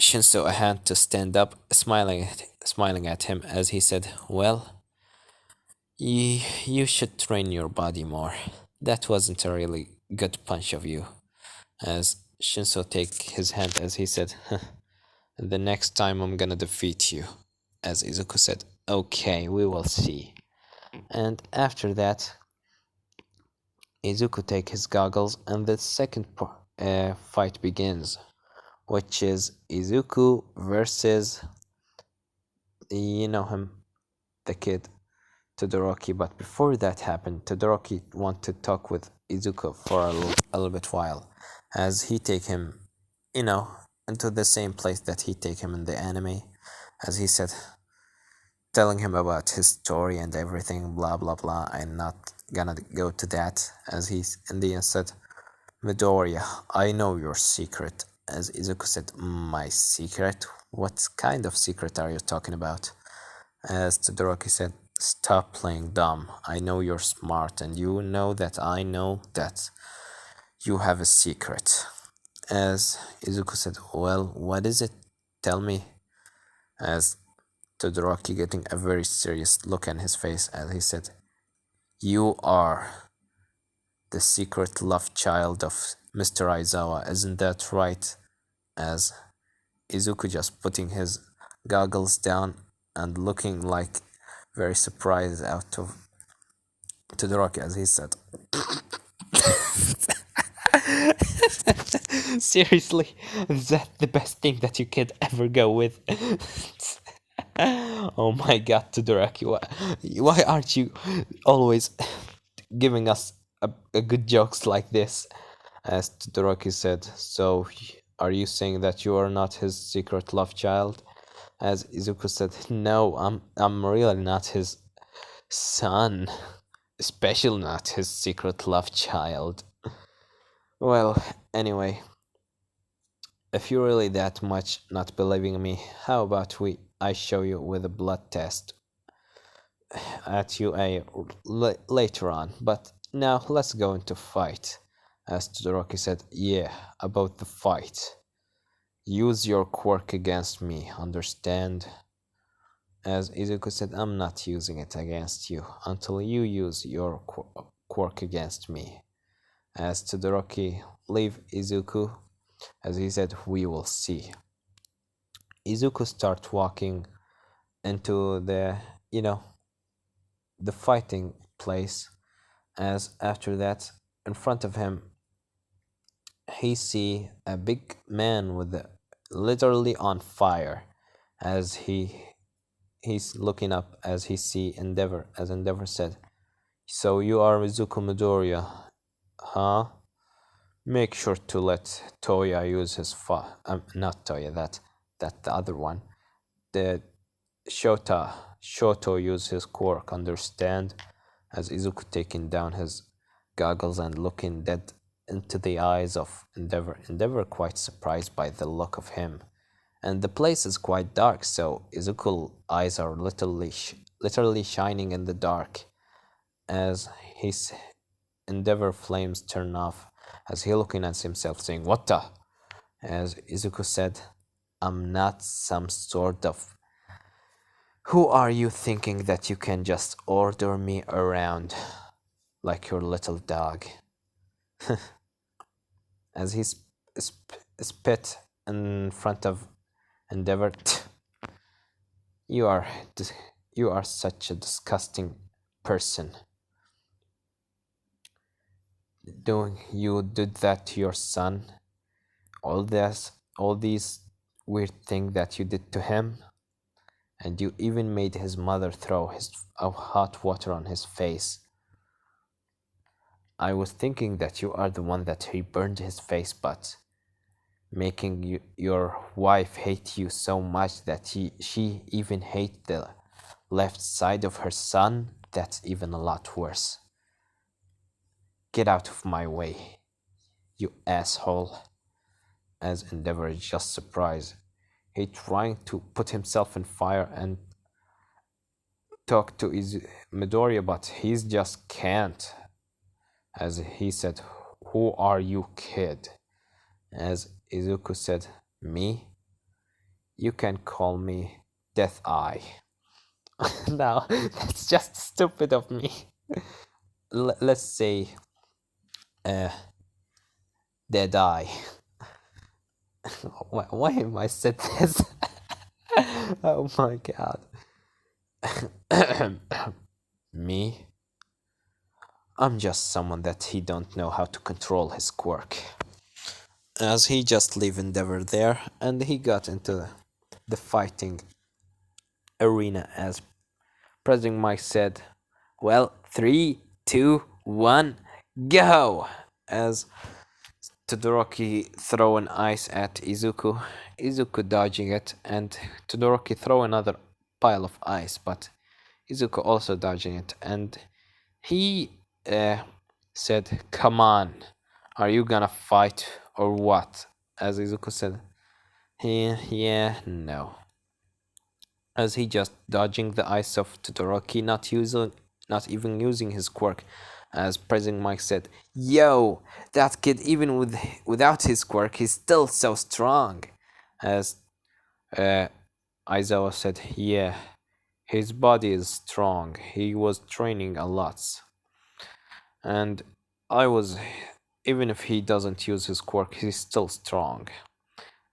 Shinso a hand to stand up, smiling at him as he said, "Well, you should train your body more. That wasn't a really good punch of you." As Shinso take his hand as he said, "The next time I'm gonna defeat you." As Izuku said, "Okay, we will see." And after that, Izuku take his goggles and the second fight begins, which is Izuku versus, you know him, the kid, Todoroki. But before that happened, Todoroki want to talk with Izuku for a little bit while, as he take him, you know, into the same place that he take him in the anime, as he said, telling him about his story and everything, blah blah blah. I'm not gonna go to that, as he's in the end said, "Midoriya, I know your secret." As Izuku said, "My secret? What kind of secret are you talking about?" As Todoroki said, "Stop playing dumb. I know you're smart and you know that I know that you have a secret." As Izuku said, "Well, what is it? Tell me." As Todoroki getting a very serious look on his face as he said, "You are the secret love child of Mr. Aizawa, isn't that right?" As Izuku just putting his goggles down and looking like very surprised out of Todoroki as he said, "Seriously, is that the best thing that you could ever go with?" Oh my god, Todoroki, why aren't you always giving us a good jokes like this? As Todoroki said, "So, are you saying that you are not his secret love child?" As Izuku said, "No, I'm really not his son, especially not his secret love child." Well, anyway, if you're really that much not believing me, how about I show you with a blood test at UA later on. But now let's go into fight. As Todoroki said, "Yeah, about the fight. Use your quirk against me, understand?" As Izuku said, "I'm not using it against you until you use your quirk against me." As Todoroki leave Izuku, as he said, "We will see." Izuku start walking into the fighting place, as after that, in front of him, he see a big man with literally on fire, as he's looking up as he see Endeavor, as Endeavor said, "So you are Mizuku Midoriya, huh? Make sure to let Toya use his not Toya, that the other one, the Shoto use his quirk, understand?" As Izuku taking down his goggles and looking dead into the eyes of Endeavor. Endeavor quite surprised by the look of him. And the place is quite dark, so Izuku's eyes are literally shining in the dark, as his Endeavor flames turn off, as he looking at himself saying, "What the?" As Izuku said, "I'm not some sort of... Who are you thinking that you can just order me around like your little dog?" As he spit in front of Endeavor, "You are you are such a disgusting person. Doing you did that to your son? All these weird things that you did to him? And you even made his mother throw his hot water on his face. I was thinking that you are the one that he burned his face, but making your wife hate you so much that she even hate the left side of her son, that's even a lot worse." Get out of my way, you asshole. As Endeavor is just surprised. He trying to put himself in fire and talk to Midoriya, but he just can't. As he said, "Who are you, kid?" As Izuku said, "Me? You can call me Death Eye." Now, that's just stupid of me. Let's say, uh, Dead Eye. Why am I said this? Oh my god. Me? I'm just someone that he don't know how to control his quirk. As he just leave Endeavor there, and he got into the fighting arena as President Mike said, well, three, two, one, go! As Todoroki throwing ice at Izuku, Izuku dodging it, and Todoroki throw another pile of ice, but Izuku also dodging it, and he said, "Come on, are you gonna fight or what?" As Izuku said, yeah, no." As he just dodging the ice of Todoroki, not even using his quirk. As President Mike said, "Yo, that kid, even without his quirk, he's still so strong." As uh, Aizawa said, "Yeah, his body is strong. He was training a lot, and I was, even if he doesn't use his quirk, he's still strong."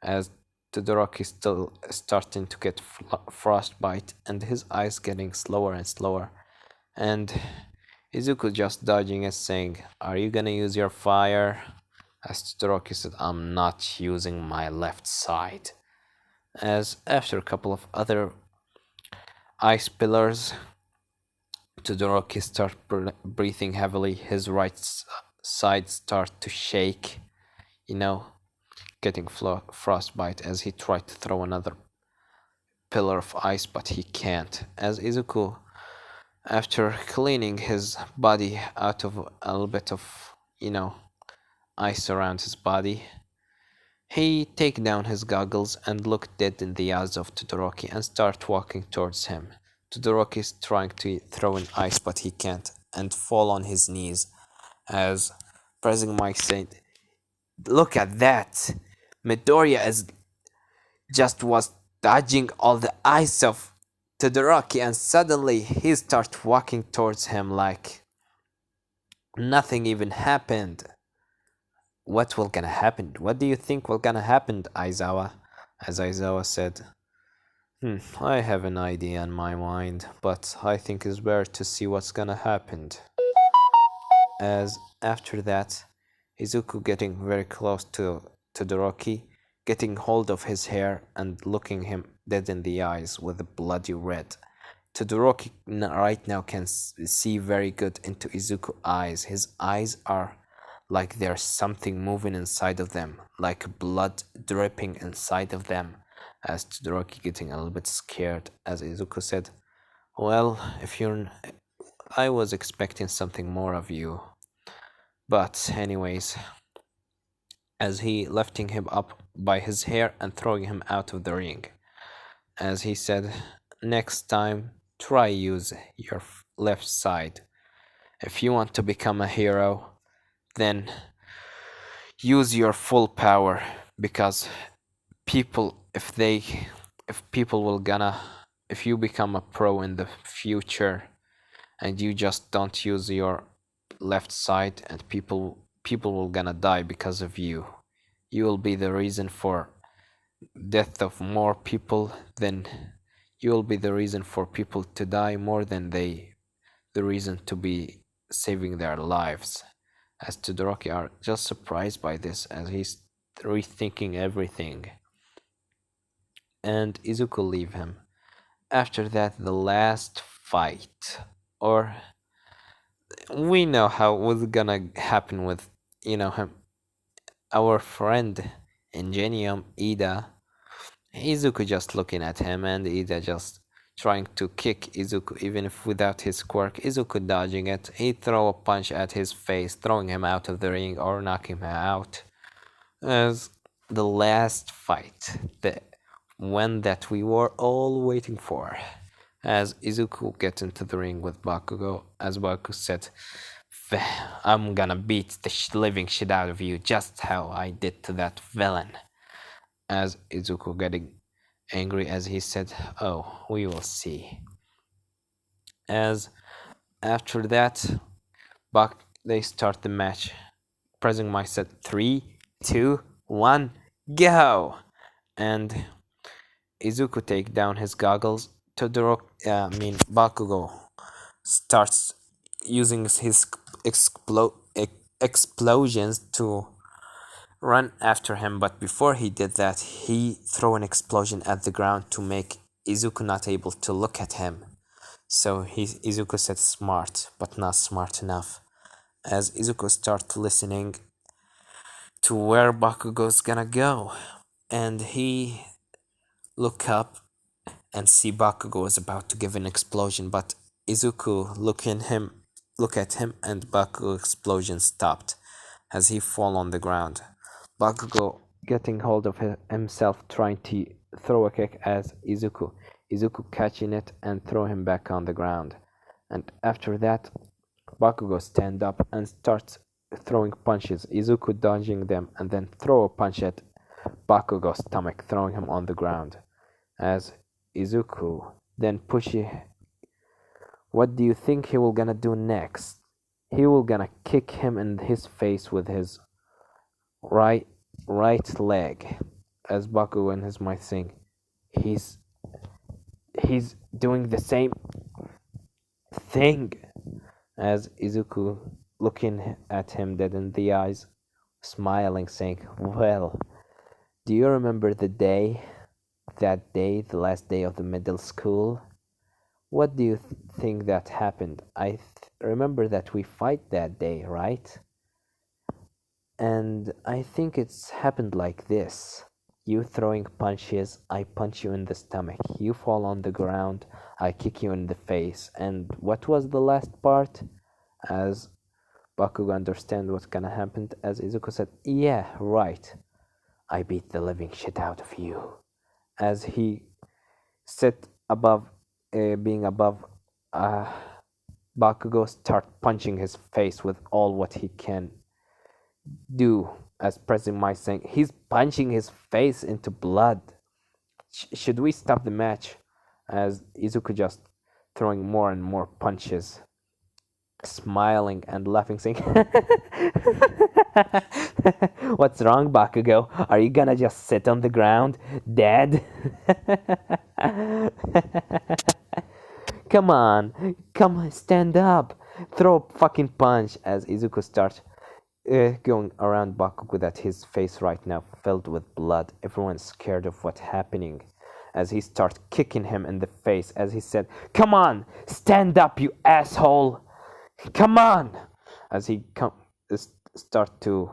As Todoroki is still starting to get frostbite and his eyes getting slower and slower, and Izuku just dodging it, saying, "Are you gonna use your fire?" As Todoroki said, "I'm not using my left side." As after a couple of other ice pillars, Todoroki start breathing heavily. His right side start to shake, you know, getting frostbite as he tried to throw another pillar of ice, but he can't. As Izuku, after cleaning his body out of a little bit of, ice around his body, he take down his goggles and look dead in the eyes of Todoroki and start walking towards him. Todoroki is trying to throw in ice, but he can't, and fall on his knees. As President Mike said, "Look at that! Midoriya is just was dodging all the ice of Todoroki, and suddenly he starts walking towards him like nothing even happened." What will gonna happen? What do you think will gonna happen, Aizawa? As Aizawa said, I have an idea in my mind, but I think it's better to see what's gonna happen." As after that, Izuku getting very close to Todoroki, getting hold of his hair and looking him dead in the eyes with a bloody red. Todoroki right now can see very good into Izuku's eyes. His eyes are like there's something moving inside of them, like blood dripping inside of them. As Todoroki getting a little bit scared, as Izuku said, "Well, if you're... I was expecting something more of you." But anyways, as he lifting him up by his hair and throwing him out of the ring. As he said, "Next time, try use your left side. If you want to become a hero, then use your full power, because people, if people will gonna, if you become a pro in the future and you just don't use your left side, and people will gonna die because of you. You will be the reason for death of more people than you will be the reason for people to die more than the reason to be saving their lives." As Todoroki are just surprised by this as he's rethinking everything. And Izuku leave him. After that, the last fight, or we know how was gonna happen with him, our friend Ingenium Ida. Izuku just looking at him, and Ida just trying to kick Izuku even if without his quirk. Izuku dodging it. He throw a punch at his face, throwing him out of the ring or knocking him out. As the last fight, the one that we were all waiting for. As Izuku gets into the ring with Bakugo, as Bakugo said, I'm gonna beat the living shit out of you, just how I did to that villain. As Izuku getting angry as he said, oh, we will see. As after that, they start the match. Pressing my set 3, 2, 1, go! And Izuku take down his goggles. Bakugo starts using his explosions to run after him, but before he did that, he threw an explosion at the ground to make Izuku not able to look at him. So Izuku said smart, but not smart enough. As Izuku starts listening to where Bakugo's gonna go, and he look up and see Bakugo is about to give an explosion, but Izuku look at him, and Bakugo explosion stopped as he fall on the ground. Bakugo getting hold of himself, trying to throw a kick as Izuku catching it and throw him back on the ground. And after that, Bakugo stand up and starts throwing punches, Izuku dodging them, and then throw a punch at Bakugo's stomach, throwing him on the ground. As Izuku then pushes, what do you think he will gonna do next? He will gonna kick him in his face with his right leg. As Bakugo in his mind saying, he's doing the same thing. As Izuku looking at him dead in the eyes, smiling, saying, well, do you remember that day, the last day of the middle school? What do you think that happened? I remember that we fight that day, right? And I think it's happened like this. You throwing punches, I punch you in the stomach. You fall on the ground, I kick you in the face. And what was the last part? As Bakugo understand what's gonna happen, as Izuku said, yeah, right. I beat the living shit out of you. As he sit above, being above, Bakugo start punching his face with all what he can do. As pressing my saying, he's punching his face into blood. Should we stop the match? As Izuku just throwing more and more punches, smiling and laughing, saying, what's wrong, Bakugo? Are you gonna just sit on the ground, dead? Come on, stand up, throw a fucking punch. As Izuku starts going around Bakugo, that his face right now filled with blood. Everyone's scared of what's happening. As he starts kicking him in the face, as he said, come on, stand up, you asshole. Come on! As he start to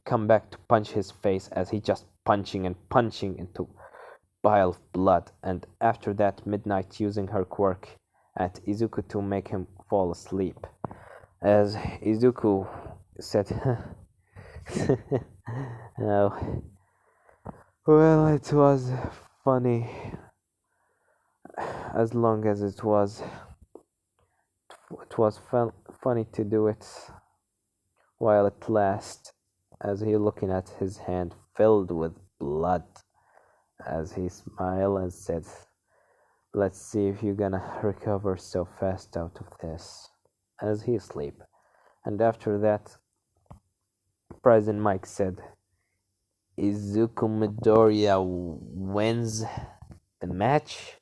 come back to punch his face, as he just punching into pile of blood. And after that, Midnight using her quirk at Izuku to make him fall asleep. As Izuku said, oh, well, it was funny. As long as it was funny to do it while it lasts. As he looking at his hand filled with blood, as he smiled and said, let's see if you're gonna recover so fast out of this. As he sleep. And after that, President Mike said, Izuku Midoriya wins the match.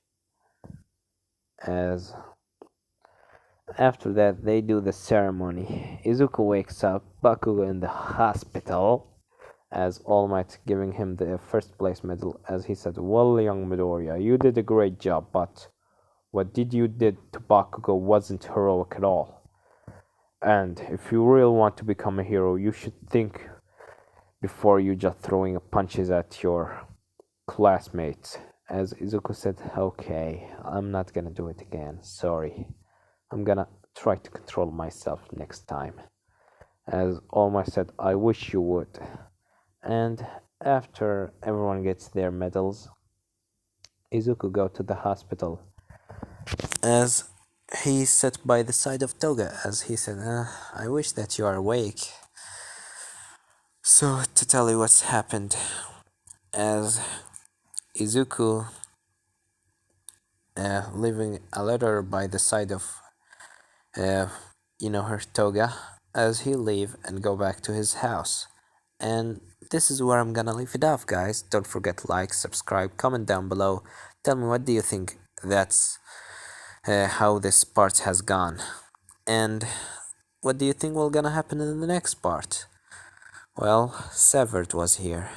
As after that, they do the ceremony. Izuku wakes up Bakugo in the hospital, as All Might giving him the first place medal, as he said, well, young Midoriya, you did a great job, but what you did to Bakugo wasn't heroic at all. And if you really want to become a hero, you should think before you just throwing punches at your classmates. As Izuku said, okay, I'm not gonna do it again, sorry. I'm gonna try to control myself next time. As Olma said, I wish you would. And after everyone gets their medals, Izuku go to the hospital. As he sat by the side of Toga, as he said, I wish that you are awake. So, to tell you what's happened, as Izuku leaving a letter by the side of, uh, her Toga, as he leave and go back to his house. And this is where I'm gonna leave it off, guys. Don't forget to like, subscribe, comment down below. Tell me what do you think that's how this part has gone. And what do you think will gonna happen in the next part? Well, Severed was here.